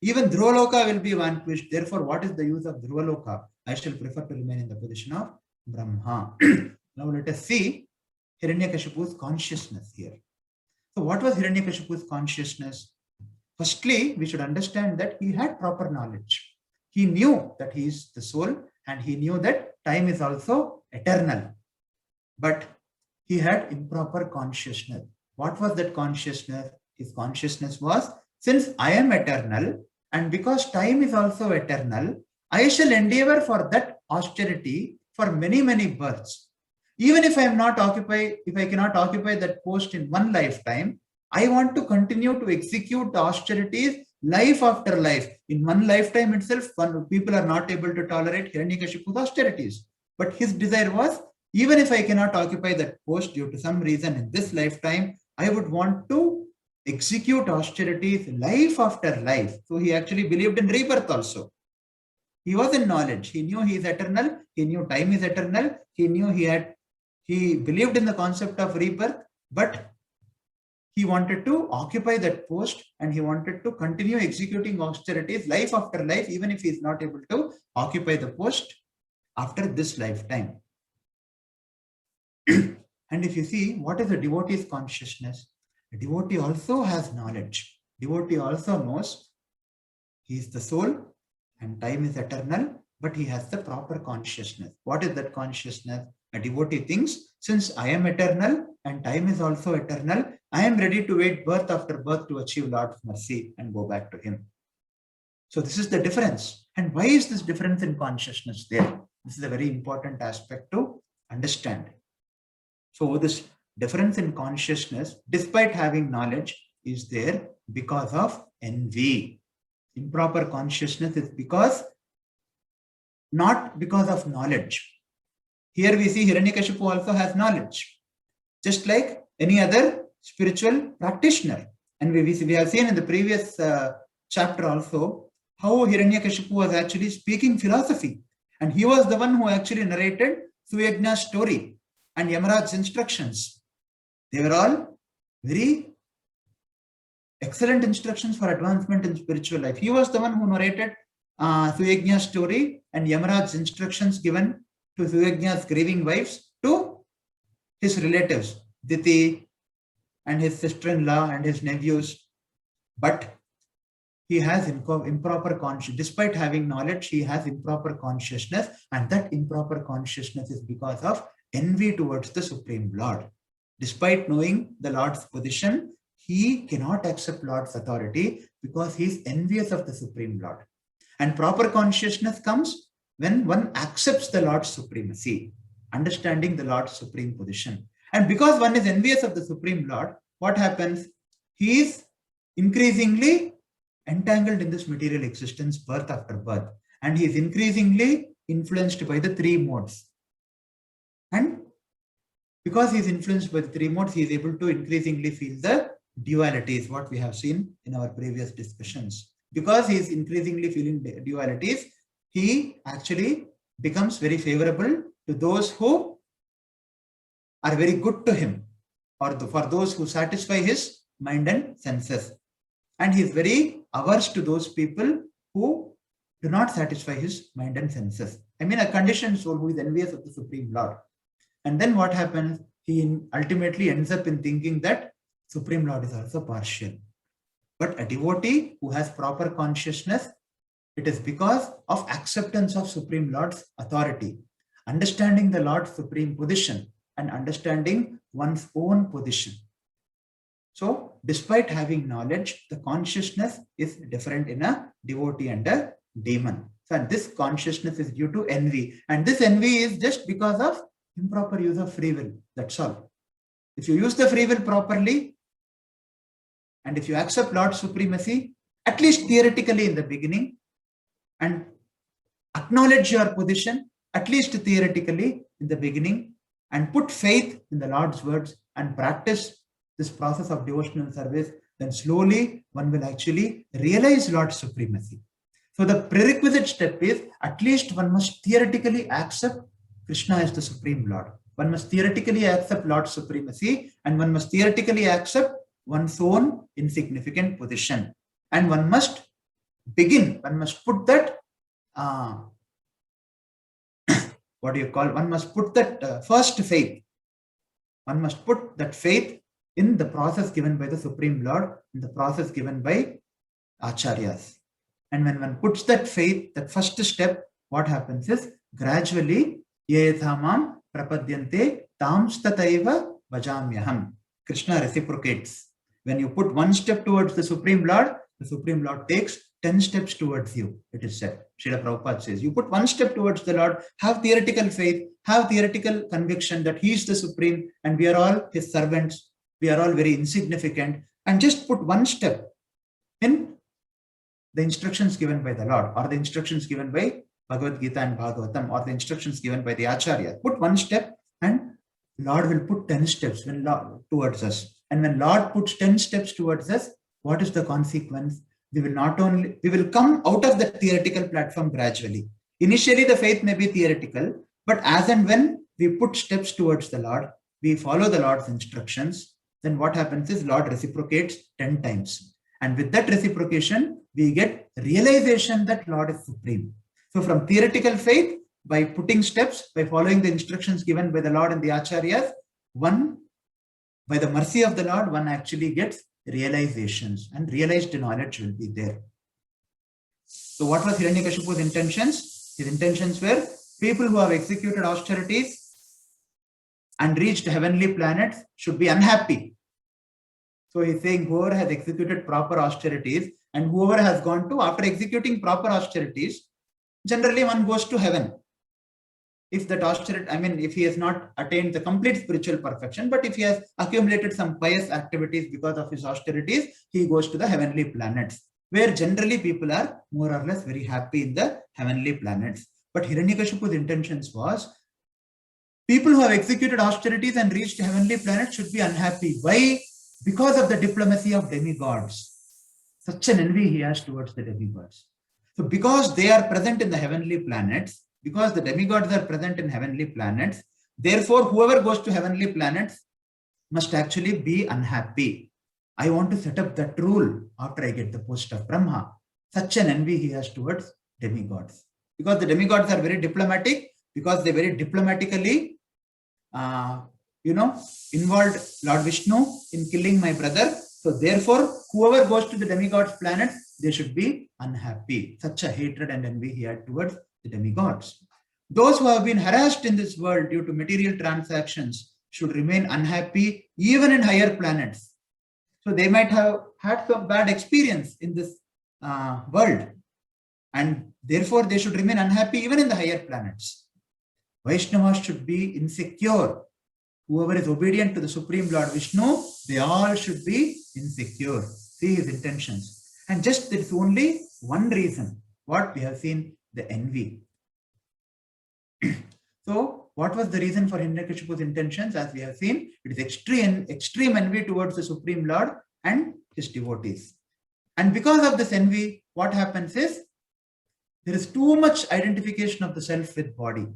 Even Dhruvaloka will be vanquished. Therefore, what is the use of Dhruvaloka? I shall prefer to remain in the position of Brahma. Now let us see Hiranyakashipu's consciousness here. So what was Hiranyakashipu's consciousness? Firstly, we should understand that he had proper knowledge. He knew that he is the soul, and he knew that time is also eternal. But he had improper consciousness. What was that consciousness? His consciousness was, since I am eternal, and because time is also eternal, I shall endeavor for that austerity for many, many births. Even if I am not occupied, if I cannot occupy that post in one lifetime, I want to continue to execute the austerities life after life. In one lifetime itself, people are not able to tolerate Hiranyakashipu's austerities. But his desire was, even if I cannot occupy that post due to some reason in this lifetime, I would want to execute austerities life after life. So he actually believed in rebirth also. He was in knowledge. He knew he is eternal. He knew time is eternal. He knew he believed in the concept of rebirth, but he wanted to occupy that post, and he wanted to continue executing austerities life after life, even if he is not able to occupy the post after this lifetime. And if you see, what is a devotee's consciousness? A devotee also has knowledge. Devotee also knows he is the soul and time is eternal, but he has the proper consciousness. What is that consciousness? A devotee thinks, since I am eternal and time is also eternal, I am ready to wait birth after birth to achieve Lord's mercy and go back to him. So this is the difference. And why is this difference in consciousness there? This is a very important aspect to understand. So this difference in consciousness, despite having knowledge, is there because of envy. Improper consciousness is not because of knowledge. Here we see Hiranyakashipu also has knowledge, just like any other spiritual practitioner. And we have seen in the previous chapter also how Hiranyakashipu was actually speaking philosophy. And he was the one who actually narrated Suyajna's story and Yamaraj's instructions. They were all very excellent instructions for advancement in spiritual life. He was the one who narrated Suyajna's story and Yamaraj's instructions given to Suyajna's grieving wives to his relatives, Diti and his sister-in-law and his nephews. But he has improper consciousness. Despite having knowledge, he has improper consciousness, and that improper consciousness is because of envy towards the Supreme Lord. Despite knowing the Lord's position, he cannot accept Lord's authority because he is envious of the Supreme Lord. And proper consciousness comes when one accepts the Lord's supremacy, understanding the Lord's supreme position. And because one is envious of the Supreme Lord, what happens? He is increasingly entangled in this material existence, birth after birth. And he is increasingly influenced by the three modes. And because he is influenced by the three modes, he is able to increasingly feel the dualities, what we have seen in our previous discussions. Because he is increasingly feeling dualities, he actually becomes very favorable to those who are very good to him, or for those who satisfy his mind and senses. And he is very averse to those people who do not satisfy his mind and senses. I mean, a conditioned soul who is envious of the Supreme Lord. And then what happens? He ultimately ends up in thinking that Supreme Lord is also partial. But a devotee who has proper consciousness, it is because of acceptance of Supreme Lord's authority, understanding the Lord's supreme position and understanding one's own position. So, despite having knowledge, the consciousness is different in a devotee and a demon. So, and this consciousness is due to envy. And this envy is just because of improper use of free will. That's all. If you use the free will properly, and if you accept Lord's supremacy, at least theoretically in the beginning, and acknowledge your position, at least theoretically in the beginning, and put faith in the Lord's words and practice this process of devotional service, then slowly one will actually realize Lord's supremacy. So the prerequisite step is at least one must theoretically accept Krishna as the Supreme Lord. One must theoretically accept Lord's supremacy, and one must theoretically accept one's own insignificant position. And one must begin, one must put that, one must put that first faith. One must put that faith in the process given by the Supreme Lord, in the process given by Acharyas. And when one puts that faith, that first step, what happens is gradually, Yethamam prapadyante tamstataiva vajamyaham. Krishna reciprocates. When you put one step towards the Supreme Lord takes 10 steps towards you, it is said. Srila Prabhupada says, you put one step towards the Lord, have theoretical faith, have theoretical conviction that He is the Supreme and we are all His servants, we are all very insignificant, and just put one step in the instructions given by the Lord, or the instructions given by Bhagavad Gita and Bhagavatam, or the instructions given by the Acharya. Put one step and Lord will put 10 steps towards us. And when Lord puts 10 steps towards us, what is the consequence? We will come out of the theoretical platform gradually. Initially, the faith may be theoretical, but as and when we put steps towards the Lord, we follow the Lord's instructions, then what happens is Lord reciprocates 10 times. And with that reciprocation, we get realization that Lord is supreme. So from theoretical faith, by putting steps, by following the instructions given by the Lord and the Acharyas, one, by the mercy of the Lord, one actually gets realizations, and realized knowledge will be there. So what was Hiranyakashipu's intentions? His intentions were people who have executed austerities and reached heavenly planets should be unhappy. So he's saying whoever has executed proper austerities and whoever has gone to, after executing proper austerities, generally one goes to heaven. if that austerity, I mean, if he has not attained the complete spiritual perfection, but if he has accumulated some pious activities because of his austerities, he goes to the heavenly planets, where generally people are more or less very happy in the heavenly planets. But Hiranyakashipu's intentions was, people who have executed austerities and reached heavenly planets should be unhappy. Why? Because of the diplomacy of demigods. Such an envy he has towards the demigods. So because they are present in the heavenly planets, because the demigods are present in heavenly planets, therefore whoever goes to heavenly planets must actually be unhappy. I want to set up that rule after I get the post of Brahma. Such an envy he has towards demigods. Because the demigods are very diplomatic, because they very diplomatically, involved Lord Vishnu in killing my brother. So therefore, whoever goes to the demigods' planets, they should be unhappy. Such a hatred and envy he had towards the demigods. Those who have been harassed in this world due to material transactions should remain unhappy even in higher planets. So they might have had some bad experience in this world, and therefore they should remain unhappy even in the higher planets. Vaishnavas should be insecure. Whoever is obedient to the Supreme Lord Vishnu, they all should be insecure. See his intentions. And just there is only one reason. What we have seen, the envy. So what was the reason for Hiranyakashipu's intentions? As we have seen, it is extreme envy towards the Supreme Lord and his devotees. And because of this envy, what happens is, there is too much identification of the self with body,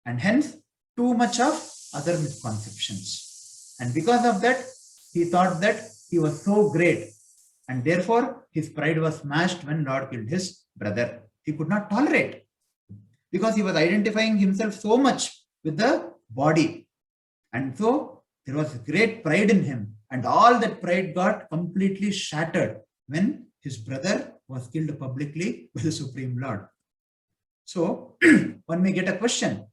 and hence too much of other misconceptions. And because of that, he thought that he was so great, and therefore his pride was smashed when Lord killed his brother. He could not tolerate, because he was identifying himself so much with the body. And so there was great pride in him, and all that pride got completely shattered when his brother was killed publicly by the Supreme Lord. So one may get a question: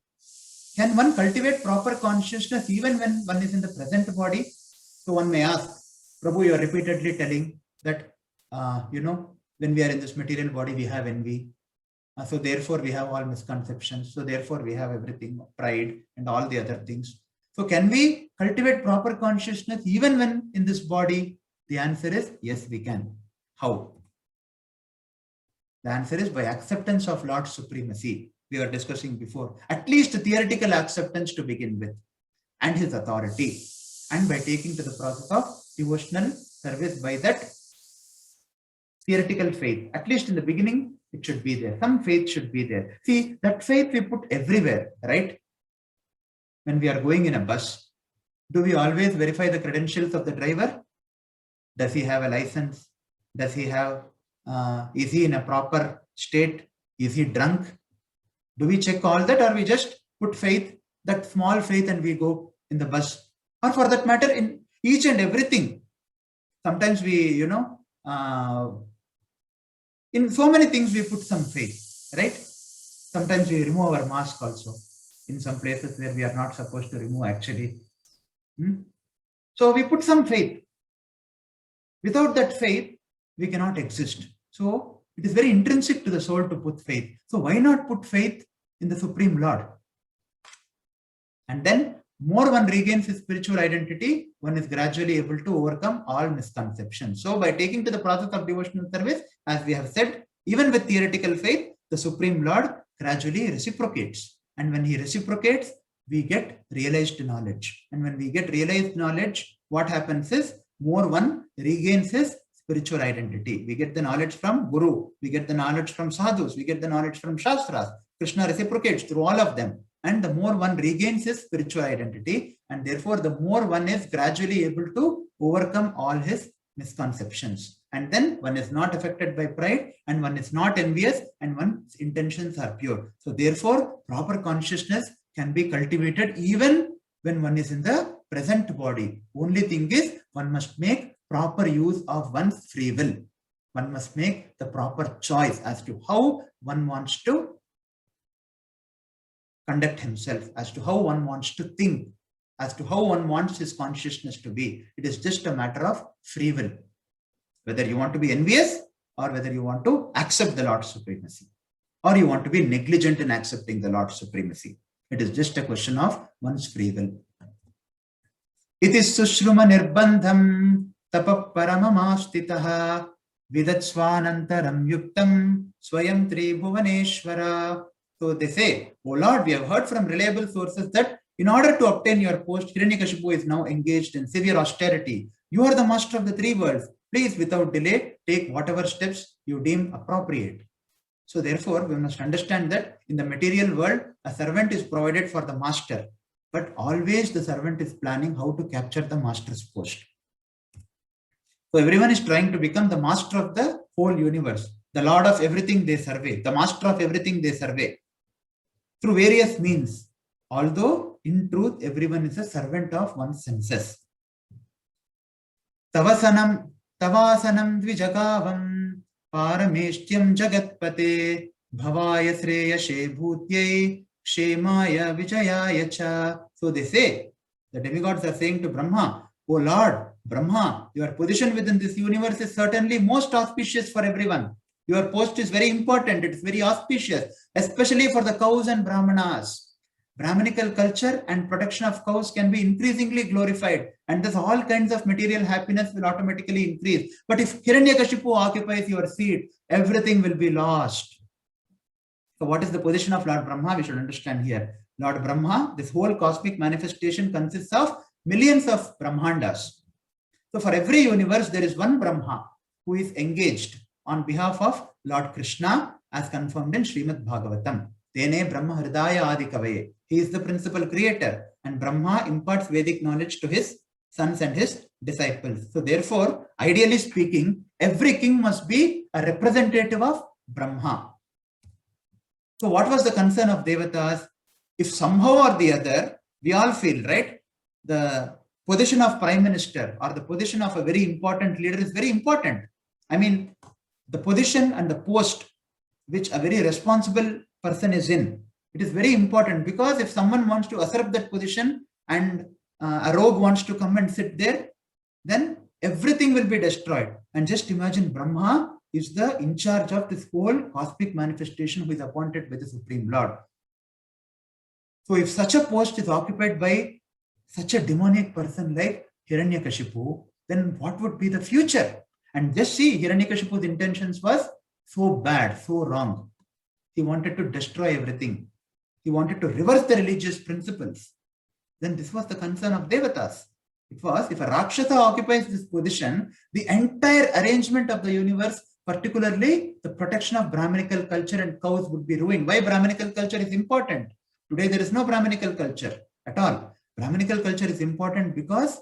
can one cultivate proper consciousness even when one is in the present body? So one may ask, Prabhu, you are repeatedly telling that, when we are in this material body, we have envy. So therefore we have all misconceptions. So therefore we have everything, pride and all the other things. So can we cultivate proper consciousness even when in this body? The answer is yes, we can. How? The answer is by acceptance of Lord's supremacy. We were discussing before, at least theoretical acceptance to begin with, and his authority, and by taking to the process of devotional service by that theoretical faith. At least in the beginning, it should be there. Some faith should be there. See, that faith we put everywhere, right? When we are going in a bus, do we always verify the credentials of the driver? Does he have a license? Does he have, is he in a proper state? Is he drunk? Do we check all that, or we just put faith, that small faith, and we go in the bus? Or for that matter, in each and everything. Sometimes we, in so many things we put some faith, right? Sometimes we remove our mask also in some places where we are not supposed to remove actually. So we put some faith. Without that faith, we cannot exist. So it is very intrinsic to the soul to put faith. So why not put faith in the Supreme Lord? And then more one regains his spiritual identity, one is gradually able to overcome all misconceptions. So by taking to the process of devotional service, as we have said, even with theoretical faith, the Supreme Lord gradually reciprocates. And when he reciprocates, we get realized knowledge. And when we get realized knowledge, what happens is, more one regains his spiritual identity. We get the knowledge from Guru, we get the knowledge from Sadhus, we get the knowledge from Shastras. Krishna reciprocates through all of them. And the more one regains his spiritual identity, and therefore the more one is gradually able to overcome all his misconceptions. And then one is not affected by pride, and one is not envious, and one's intentions are pure. So therefore, proper consciousness can be cultivated even when one is in the present body. Only thing is, one must make proper use of one's free will. One must make the proper choice as to how one wants to conduct himself, as to how one wants to think, as to how one wants his consciousness to be. It is just a matter of free will, whether you want to be envious or whether you want to accept the Lord's supremacy. or you want to be negligent in accepting the Lord's supremacy. It is just a question of one's free will. Iti sushruma nirbandham tapah paramamastitaha vidatsvanantaram yuktam swayam tribhuvaneshwara. So they say, oh Lord, we have heard from reliable sources that in order to obtain your post, Hiranyakashipu is now engaged in severe austerity. You are the master of the three worlds. Please, without delay, take whatever steps you deem appropriate. So therefore, we must understand that in the material world, a servant is provided for the master, but always the servant is planning how to capture the master's post. So everyone is trying to become the master of the whole universe, the lord of everything they survey, the master of everything they survey, through various means. Although in truth, everyone is a servant of one's senses. Tavasanam dvijagavam parameshtyam jagatpate bhavaya sreyashe bhutyai kshemaya vijayaya cha. So they say, the demigods are saying to Brahma, O Lord, Brahma, your position within this universe is certainly most auspicious for everyone. Your post is very important, it is very auspicious, especially for the cows and Brahmanas. Brahminical culture and protection of cows can be increasingly glorified, and thus all kinds of material happiness will automatically increase. But if Hiranyakashipu occupies your seat, everything will be lost. So what is the position of Lord Brahma? We should understand here. Lord Brahma, this whole cosmic manifestation consists of millions of Brahmandas. So for every universe, there is one Brahma who is engaged on behalf of Lord Krishna, as confirmed in Srimad Bhagavatam. Tene Brahma Hridaya Adi Kavaye. He is the principal creator, and Brahma imparts Vedic knowledge to his sons and his disciples. So therefore, ideally speaking, every king must be a representative of Brahma. So what was the concern of Devatas? If somehow or the other, we all feel, right, the position of prime minister or the position of a very important leader is very important. I mean, the position and the post which a very responsible person is in, it is very important, because if someone wants to usurp that position and a rogue wants to come and sit there, then everything will be destroyed. And just imagine, Brahma is the in charge of this whole cosmic manifestation who is appointed by the Supreme Lord. So if such a post is occupied by such a demonic person like Hiranyakashipu, then what would be the future? And just see, Hiranyakashipu's intentions was so bad, so wrong. He wanted to destroy everything. He wanted to reverse the religious principles. Then this was the concern of Devatas. It was, if a Rakshasa occupies this position, the entire arrangement of the universe, particularly the protection of Brahminical culture and cows, would be ruined. Why Brahminical culture is important? Today there is no Brahminical culture at all. Brahminical culture is important because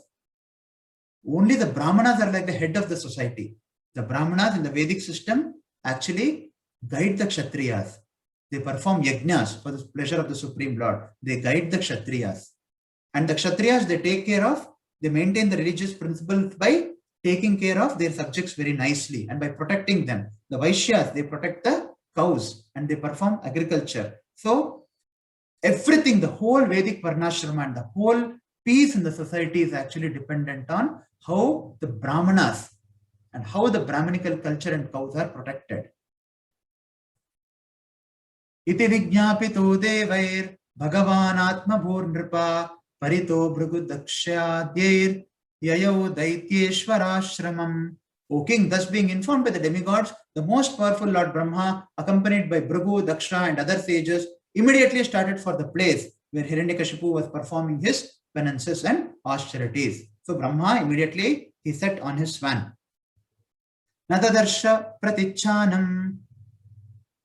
only the Brahmanas are like the head of the society. The Brahmanas in the Vedic system actually guide the Kshatriyas. They perform yajnas for the pleasure of the Supreme Lord. They guide the Kshatriyas. And the Kshatriyas, they maintain the religious principles by taking care of their subjects very nicely and by protecting them. The Vaishyas, they protect the cows and they perform agriculture. So everything, the whole Vedic Varnashrama and the whole peace in the society is actually dependent on how the Brahmanas and how the Brahminical culture and cows are protected. Iti vijñāpito devair bhagavan atma bhurnripa parito bhrugudakshyadyir yayo daityeshvarashramam. O king, thus being informed by the demigods, the most powerful Lord Brahma, accompanied by Bhrigu, Daksha and other sages, immediately started for the place where Hiranyakashipu was performing his penances and austerities. So Brahma immediately, he set on his swan. Natadarsha pratichanam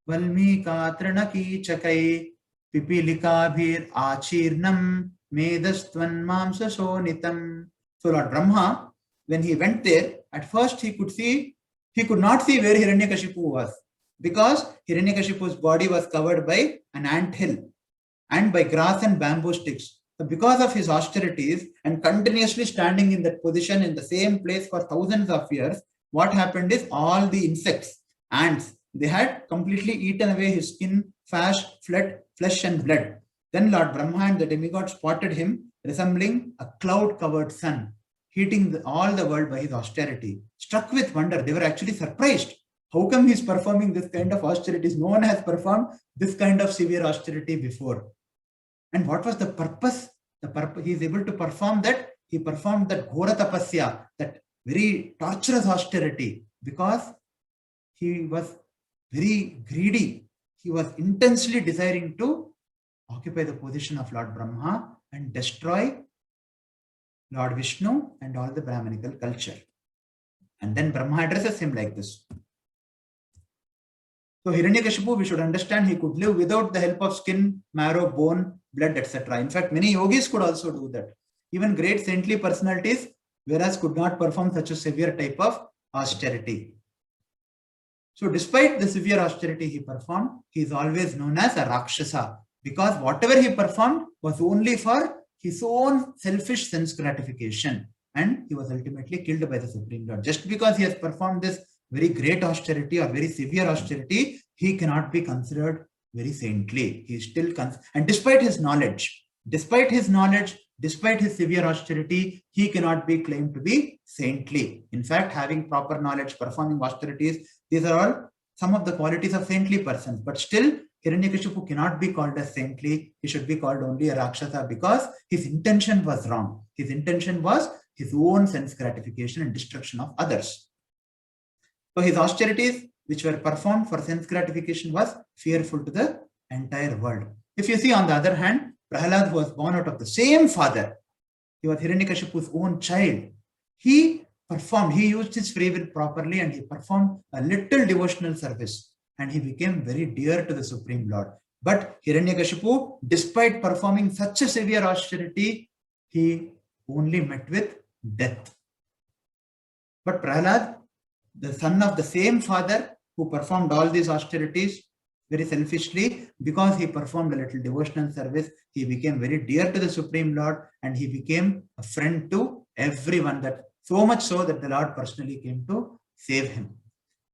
Valmika Trinaki Chakai Pipilikabhir Achirnam Medastvan Mamsa Sonitam. So Lord Brahma, when he went there, at first he could not see where Hiranyakashipu was, because Hiranyakashipu's body was covered by an ant hill and by grass and bamboo sticks. So because of his austerities and continuously standing in that position in the same place for thousands of years, what happened is all the insects, ants, they had completely eaten away his skin, flesh and blood. Then Lord Brahma and the demigod spotted him resembling a cloud-covered sun, heating all the world by his austerity. Struck with wonder, they were actually surprised. How come he's performing this kind of austerities? No one has performed this kind of severe austerity before. And what was the purpose? The purpose, he is able to perform that. He performed that Ghora Tapasya, that very torturous austerity, because he was very greedy. He was intensely desiring to occupy the position of Lord Brahma and destroy Lord Vishnu and all the Brahminical culture. And then Brahma addresses him like this. So Hiranyakashipu, we should understand, he could live without the help of skin, marrow, bone, blood, etc. In fact, many yogis could also do that. Even great saintly personalities, whereas could not perform such a severe type of austerity. So despite the severe austerity he performed, he is always known as a Rakshasa, because whatever he performed was only for his own selfish sense gratification, and he was ultimately killed by the Supreme Lord. Just because he has performed this very great austerity or very severe austerity, he cannot be considered very saintly. He is still and despite his knowledge, despite his severe austerity, he cannot be claimed to be saintly. In fact, having proper knowledge, performing austerities, these are all some of the qualities of saintly persons. But still, Hiranyakashipu cannot be called as saintly. He should be called only a Rakshasa, because his intention was wrong. His intention was his own sense gratification and destruction of others. So his austerities, which were performed for sense gratification, was fearful to the entire world. If you see, on the other hand, Prahalad was born out of the same father. He was Hiranyakashipu's own child. He used his free will properly, and he performed a little devotional service, and he became very dear to the Supreme Lord. But Hiranyakashipu, despite performing such a severe austerity, he only met with death. But Prahalad, the son of the same father who performed all these austerities very selfishly, because he performed a little devotional service, he became very dear to the Supreme Lord, and he became a friend to everyone, that so much so that the Lord personally came to save him.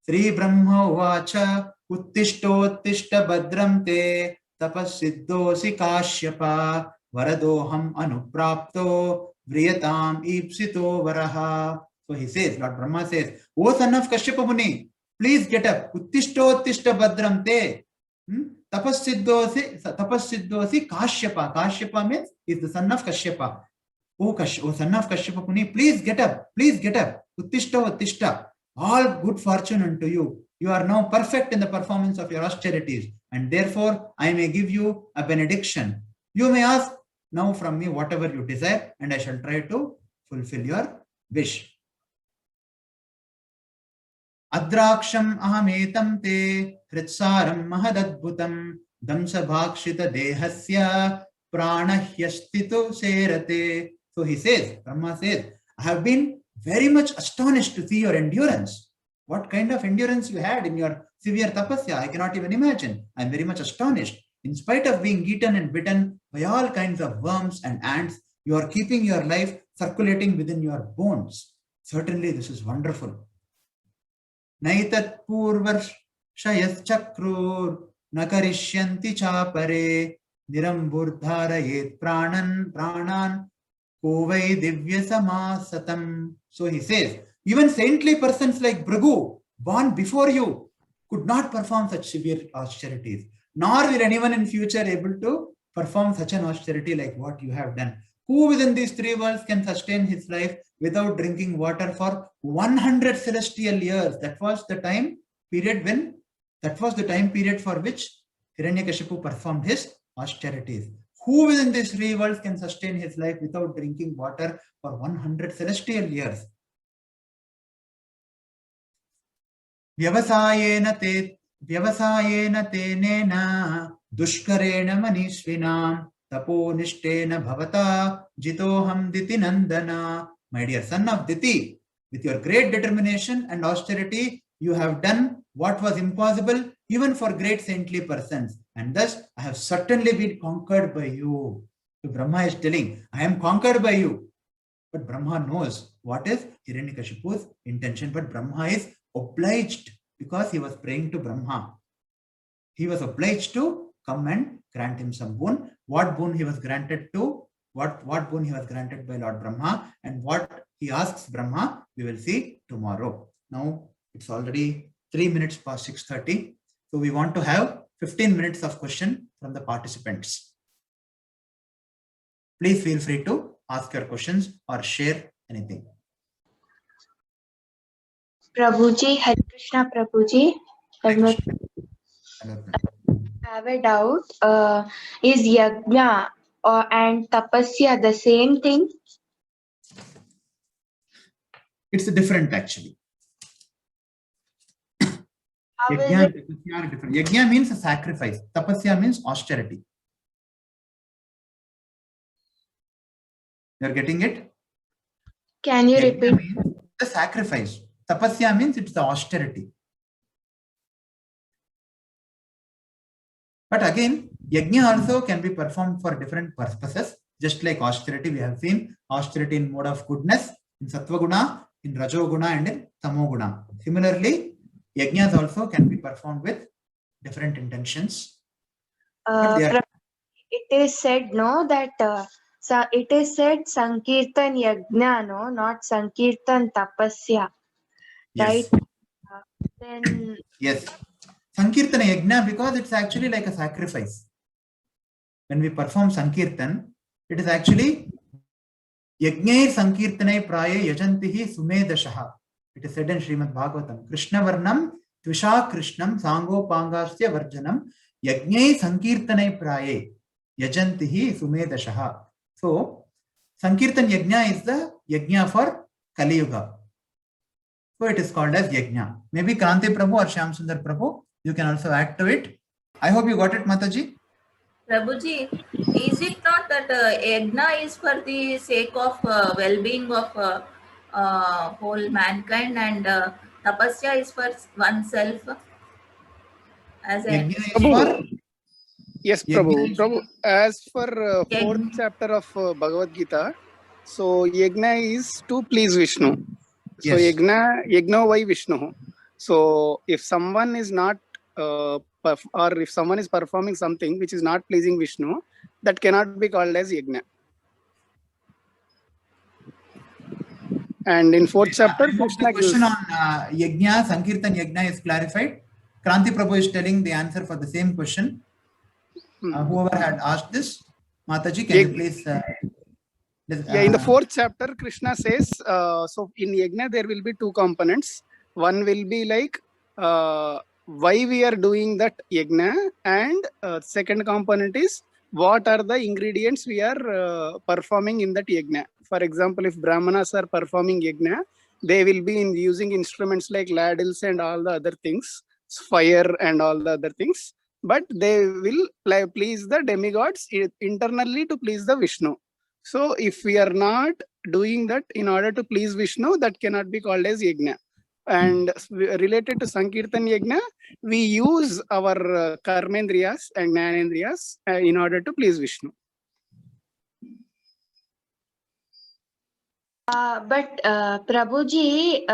Sri Brahma Vacha Uttishtottishta Badram Te Tapassiddhosi Kashyapa Varadoham Anuprapto Vriyatam Ipsito Varaha. So he says, Lord Brahma says, O son of Kashyapa Muni, please get up. Uttishtottishta Badram Te Tapassiddhosi Kashyapa. Kashyapa means he is the son of Kashyapa. O son of Kashyapa Muni, please get up. Please get up. Uttishta. All good fortune unto you. You are now perfect in the performance of your austerities, and therefore I may give you a benediction. You may ask now from me whatever you desire, and I shall try to fulfill your wish. Adraksham ahametam te hritsaram mahadadbhutam damsa bhakshita dehasya pranahyastitu serate. So he says, Brahma says, I have been very much astonished to see your endurance. What kind of endurance you had in your severe tapasya, I cannot even imagine. I am very much astonished. In spite of being eaten and bitten by all kinds of worms and ants, you are keeping your life circulating within your bones. Certainly this is wonderful. Naitat purvarshayas chakrur nakarishyanti chapare niramburdharayet pranan Kovai divya samasatam. So he says, even saintly persons like Bhrigu, born before you, could not perform such severe austerities. Nor will anyone in future able to perform such an austerity like what you have done. Who within these three worlds can sustain his life without drinking water for 100 celestial years? That was the time period for which Hiranyakashipu performed his austerities. Who within these three worlds can sustain his life without drinking water for 100 celestial years? Vyavasayena tenena dushkarena manishvinam taponishtena bhavata jitoham diti nandana. My dear son of Diti, with your great determination and austerity, you have done what was impossible even for great saintly persons. And thus, I have certainly been conquered by you. So Brahma is telling, I am conquered by you. But Brahma knows what is Hiranyakashipu's intention. But Brahma is obliged, because he was praying to Brahma. He was obliged to come and grant him some boon. What boon he was granted to? What boon he was granted by Lord Brahma, and what he asks Brahma, we will see tomorrow. Now it's already 3 minutes past 6:30. So we want to have 15 minutes of question from the participants. Please feel free to ask your questions or share anything. Prabhuji, Hare Krishna Prabhuji. Hare Krishna. I have a doubt. Is yajna and tapasya the same thing? It's different actually. How is Yajna and it? tapasya are different. Yajna means a sacrifice. Tapasya means austerity. You are getting it? Can you Yajna repeat? means the sacrifice. Tapasya means it's the austerity. But again, yajna also can be performed for different purposes. Just like austerity, we have seen austerity in mode of goodness, in sattva guna, in rajo guna, and in tamo guna. Similarly, yajnas also can be performed with different intentions. It is said no that it is said Sankirtan yajna, no, not Sankirtan tapasya, right? Yes. Then Yes. Sankirtana yajna, because it's actually like a sacrifice. When we perform Sankirtan, it is actually Yajnai Sankirtanai Praye Yajantihi Sumedashaha. It is said in Srimad Bhagavatam. Krishna Varnam Tvisha Krishnam Sango Pangasya Varjanam Yajnai Sankirtanai Praye Yajantihi Sumedashaha. So, Sankirtan Yajna is the Yajna for Kali Yuga. So, it is called as Yajna. Maybe Kranti Prabhu or Shyam Sundar Prabhu, you can also add to it. I hope you got it, Mataji. Prabhuji, is it not that yajna is for the sake of well-being of whole mankind, and tapasya is for oneself? As a Yajna is for... Yes, Prabhu. Prabhu, as for fourth Yajna. chapter of Bhagavad Gita, so yajna is to please Vishnu. So Yes. yajna vai Vishnu. So if someone is not or if someone is performing something which is not pleasing Vishnu, that cannot be called as yajna. And in fourth chapter, I hope the question on yajna, Sankirtan yajna is clarified. Kranti Prabhu is telling the answer for the same question. Whoever had asked this, Mataji, can you please... in the fourth chapter, Krishna says, so in yajna there will be two components. One will be like why we are doing that yajna, and second component is what are the ingredients we are performing in that yajna. For example, if Brahmanas are performing yajna, they will be using instruments like ladles and all the other things, fire and all the other things, but they will please the demigods internally to please the Vishnu. So if we are not doing that in order to please Vishnu, that cannot be called as yajna. And related to Sankirtan yajna, we use our karmendriyas and jnanendriyas in order to please Vishnu. But Prabhuji,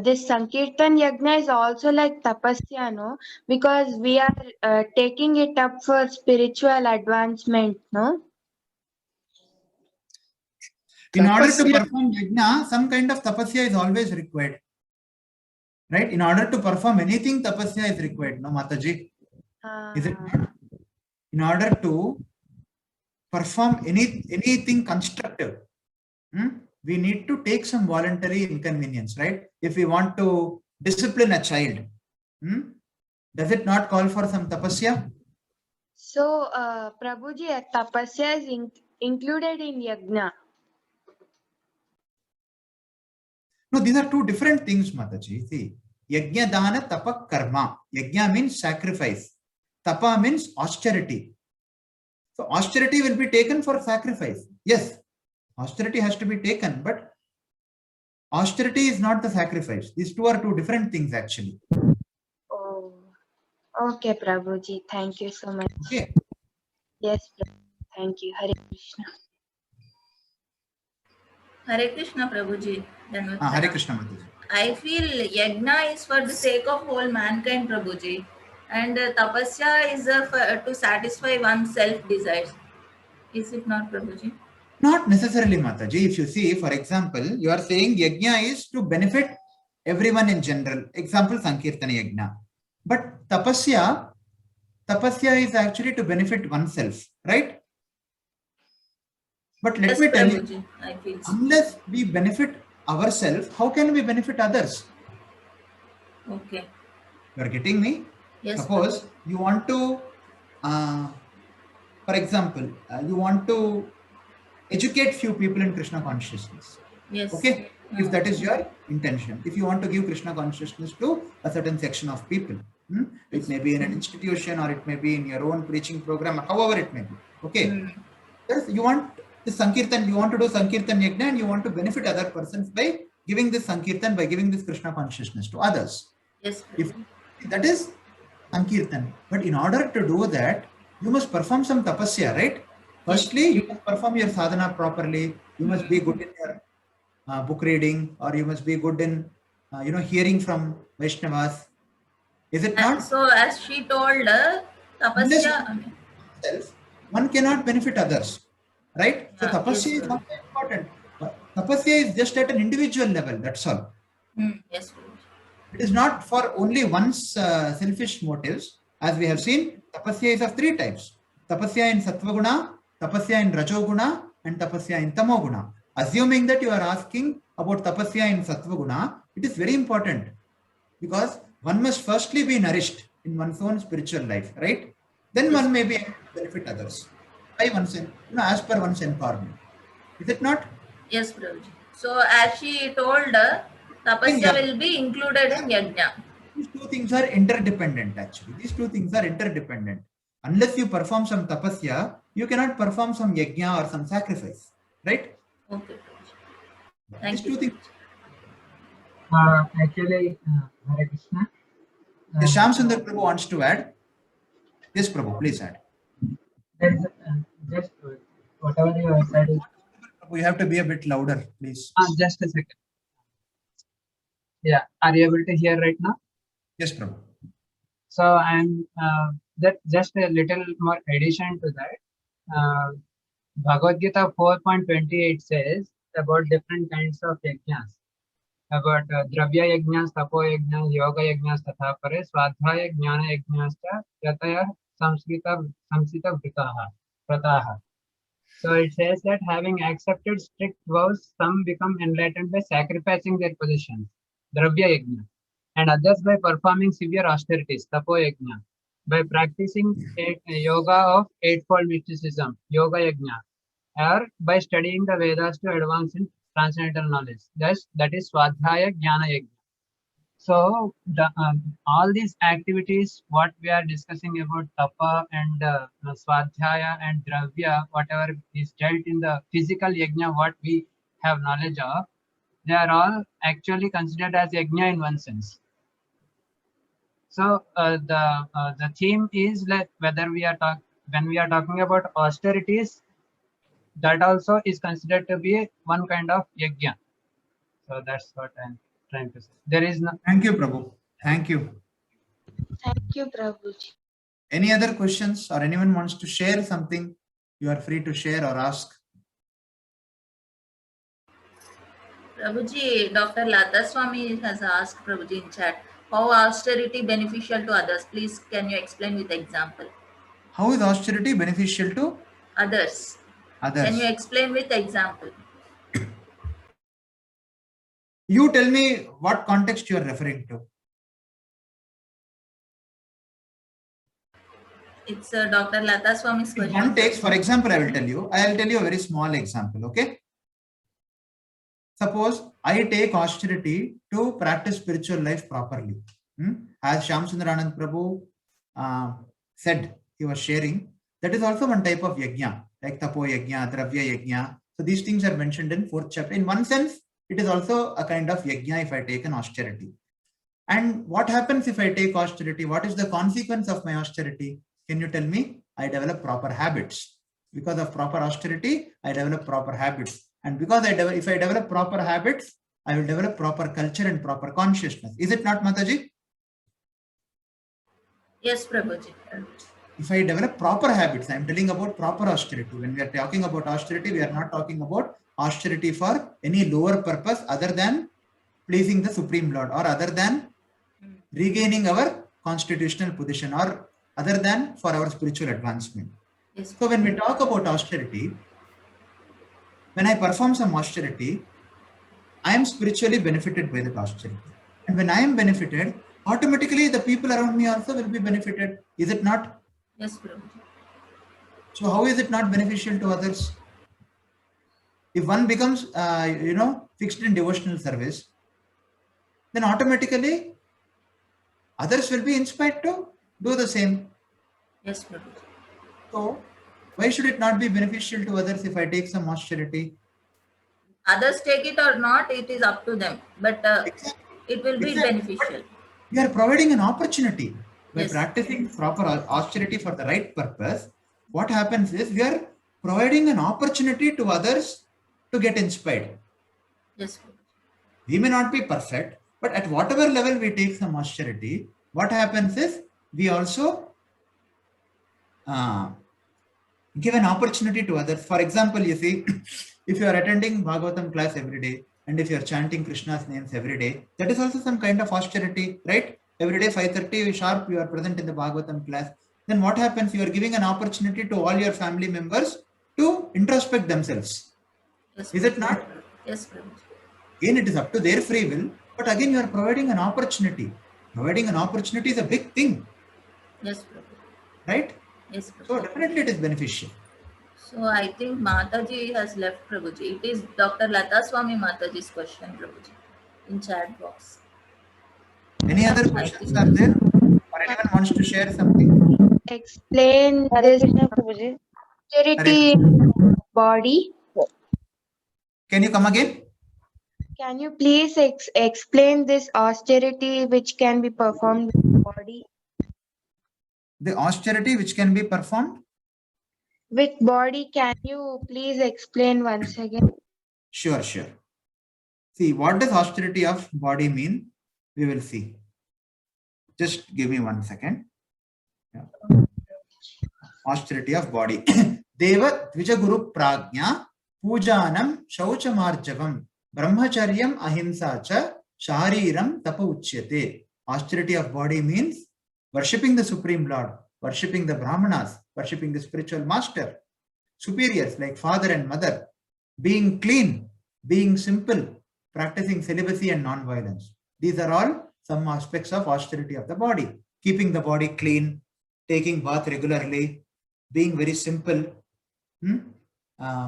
this Sankirtan yajna is also like tapasya, no? Because we are taking it up for spiritual advancement, no? In order to perform yajna, some kind of tapasya is always required. Right? In order to perform anything, tapasya is required, no, Mataji? Is it not? In order to perform anything constructive, we need to take some voluntary inconvenience, right? If we want to discipline a child, does it not call for some tapasya? So, Prabhuji, tapasya is included in yajna. No, these are two different things, Mataji. See, yajna dana tapa karma. Yajna means sacrifice. Tapa means austerity. So austerity will be taken for sacrifice. Yes, austerity has to be taken, but austerity is not the sacrifice. These two are two different things actually. Oh, okay, Prabhuji. Thank you so much. Okay. Yes, thank you. Hare Krishna. Hare Krishna, Prabhuji. Hare Krishna, Mataji. I feel yajna is for the sake of whole mankind, Prabhuji, and tapasya is to satisfy one's self desires. Is it not, Prabhuji? Not necessarily, Mataji. If you see, for example, you are saying yajna is to benefit everyone in general. Example, Sankirtana Yajna. But tapasya is actually to benefit oneself, right? But let Yes, me tell you, Prabhuji, I feel so. unless we benefit ourselves, how can we benefit others? Okay. You are getting me? Yes, Suppose you want to, for example, you want to educate few people in Krishna consciousness. yes. Okay? If that is your intention, if you want to give Krishna consciousness to a certain section of people, it may be in an institution or it may be in your own preaching program, however it may be. Okay? Yes, you want this Sankirtan, you want to do Sankirtan Yajna and you want to benefit other persons by giving this Sankirtan, by giving this Krishna consciousness to others. Yes, If that is Sankirtan, but in order to do that, you must perform some tapasya, right? Firstly, you must perform your sadhana properly. You must be good in your book reading, or you must be good in, hearing from Vaishnavas. Is it not? So as she told, Unless tapasya. self, one cannot benefit others, right? So Yeah, tapasya yes, is not very important. Tapasya is just at an individual level. That's all. Yes, Prabhuji. It is not for only one's selfish motives. As we have seen, tapasya is of three types: tapasya in sattva-guna, tapasya in rajo-guna, and tapasya in tamo-guna. Assuming that you are asking about tapasya in sattva-guna, it is very important because one must firstly be nourished in one's own spiritual life, right? Then one may be able to benefit others by one's, as per one's empowerment. Is it not? Yes, Prabhuji. So as she told, tapasya will be included in yajna. These two things are interdependent actually. These two things are interdependent. Unless you perform some tapasya, you cannot perform some yajna or some sacrifice, right? Okay, Prabhuji. Thank These you. two things. Actually, Hare Krishna. Yes, Shyam Sundar Prabhu wants to add. Yes, Prabhu, please add. There's just whatever you have said. You have to be a bit louder, please. Just a second. Yeah, are you able to hear right now? Yes, Prabhu. So I'm that just a little more addition to that. Bhagavad Gita 4.28 says about different kinds of yajnas. About dravya yajnas, tapo yajnas, yoga yajnas, tatha pare, swadhyaya jnana yajnas cha yataya samskrita vrataha. So it says that having accepted strict vows, some become enlightened by sacrificing their possessions, dravya yajna, and others by performing severe austerities, tapo yajna, by practicing yoga of eightfold mysticism, yoga yajna, or by studying the Vedas to advance in transcendental knowledge. Thus, that is Swadhyaya Jnana Yajna. So, all these activities, what we are discussing about Tapa and Swadhyaya and Dravya, whatever is dealt in the physical Yajna, what we have knowledge of, they are all actually considered as Yajna in one sense. So, the theme is like whether we are when we are talking about austerities, that also is considered to be one kind of yajna. So that's what I'm trying to say. There is no. Thank you, Prabhu. Thank you. Thank you, Prabhuji. Any other questions or anyone wants to share something? You are free to share or ask. Prabhuji, Dr. Lata Swami has asked Prabhuji in chat, how austerity beneficial to others? Please, can you explain with example? How is austerity beneficial to Others. others? Can you explain with example? You tell me what context you are referring to. It's Dr. Lata Swami's question. One takes, for example, I will tell you a very small example, okay? Suppose I take austerity to practice spiritual life properly. As Shyam Sundar Anand Prabhu said, he was sharing, that is also one type of yajna, like tapo yajna, dravya yajna. So these things are mentioned in 4th chapter. In one sense, it is also a kind of yajna if I take an austerity. And what happens if I take austerity? What is the consequence of my austerity? Can you tell me? I develop proper habits. Because of proper austerity, I develop proper habits. And because if I develop proper habits, I will develop proper culture and proper consciousness. Is it not, Mataji? Yes, Prabhuji. If I develop proper habits, I am telling about proper austerity. When we are talking about austerity, we are not talking about austerity for any lower purpose other than pleasing the Supreme Lord, or other than regaining our constitutional position, or other than for our spiritual advancement. Yes. So when we talk about austerity, when I perform some austerity, I am spiritually benefited by that austerity. And when I am benefited, automatically the people around me also will be benefited. Is it not? Yes, Prabhuji. So how is it not beneficial to others? If one becomes, fixed in devotional service, then automatically others will be inspired to do the same. Yes, Prabhuji. So why should it not be beneficial to others if I take some austerity? Others take it or not, it is up to them. But it will be Exactly. beneficial. We are providing an opportunity by Yes. practicing proper austerity for the right purpose. What happens is we are providing an opportunity to others to get inspired. Yes, Prabhuji. We may not be perfect, but at whatever level we take some austerity, what happens is we also give an opportunity to others. For example, you see, if you are attending Bhagavatam class every day, and if you are chanting Krishna's names every day, that is also some kind of austerity, right? Every day 5:30 sharp you are present in the Bhagavatam class. Then what happens? You are giving an opportunity to all your family members to introspect themselves. Yes, Is it Prabhuji. not? Yes, Prabhuji. Again, it is up to their free will, but again you are providing an opportunity. Providing an opportunity is a big thing, Yes, Prabhuji. right? Yes, So Prabhuji. definitely it is beneficial. So I think Mataji has left, Prabhuji. It is Dr. Lata Swami Mataji's question, Prabhuji, in chat box. Any other I questions think are there? Or anyone wants to share something? Explain this Prabhuji. austerity body. Can you come again? Can you please explain this austerity which can be performed with the body? The austerity which can be performed? With body, can you please explain once again? Sure. See, what does austerity of body mean? We will see. Just give me 1 second. Yeah. Austerity of body. Deva Dvija Guru Prajna Pujanam Shauchamarjavam Brahmacharyam Ahimsa Cha Shariram Tapa Uchyate. Austerity of body means worshipping the Supreme Lord, worshipping the Brahmanas, worshipping the spiritual master, superiors like father and mother, being clean, being simple, practicing celibacy and non-violence. These are all some aspects of austerity of the body. Keeping the body clean, taking bath regularly, being very simple,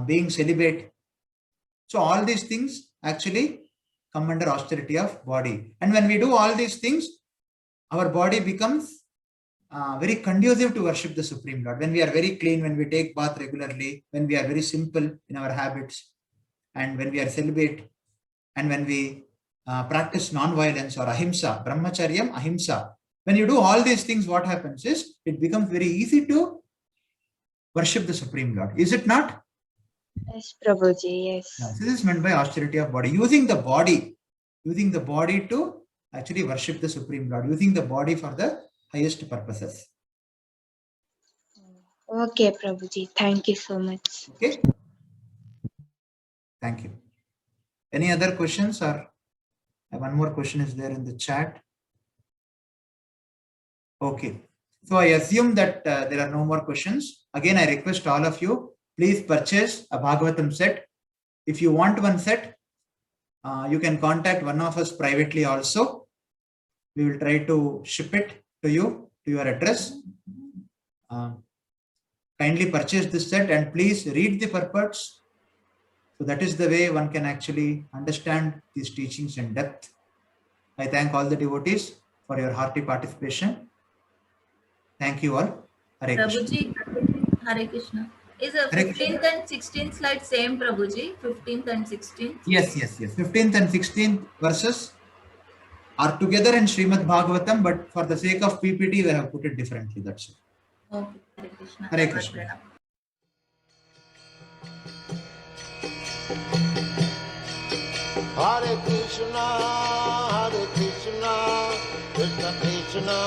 being celibate. So all these things actually come under austerity of body. And when we do all these things, our body becomes very conducive to worship the Supreme Lord. When we are very clean, when we take bath regularly, when we are very simple in our habits, and when we are celibate, and when we practice non-violence or ahimsa, brahmacharyam, ahimsa. When you do all these things, what happens is it becomes very easy to worship the Supreme Lord. Is it not? Yes, Prabhuji, yes. This is meant by austerity of body. Using the body to actually worship the Supreme Lord, using the body for the highest purposes. Okay, Prabhuji. Thank you so much. Okay. Thank you. Any other questions, or one more question is there in the chat? Okay. So I assume that there are no more questions. Again, I request all of you, please purchase a Bhagavatam set. If you want one set, you can contact one of us privately also. We will try to ship it to you, to your address. Kindly purchase this set and please read the purports. So that is the way one can actually understand these teachings in depth. I thank all the devotees for your hearty participation. Thank you all. Hare Krishna. Prabhuji, Hare Krishna. Is the Hare 15th and 16th slide same, Prabhuji? 15th and 16th? Yes. 15th and 16th verses are together in Srimad Bhagavatam, but for the sake of PPT, we have put it differently. That's it. Okay, Hare Krishna. Hare Krishna. Hare Krishna, Krishna Krishna,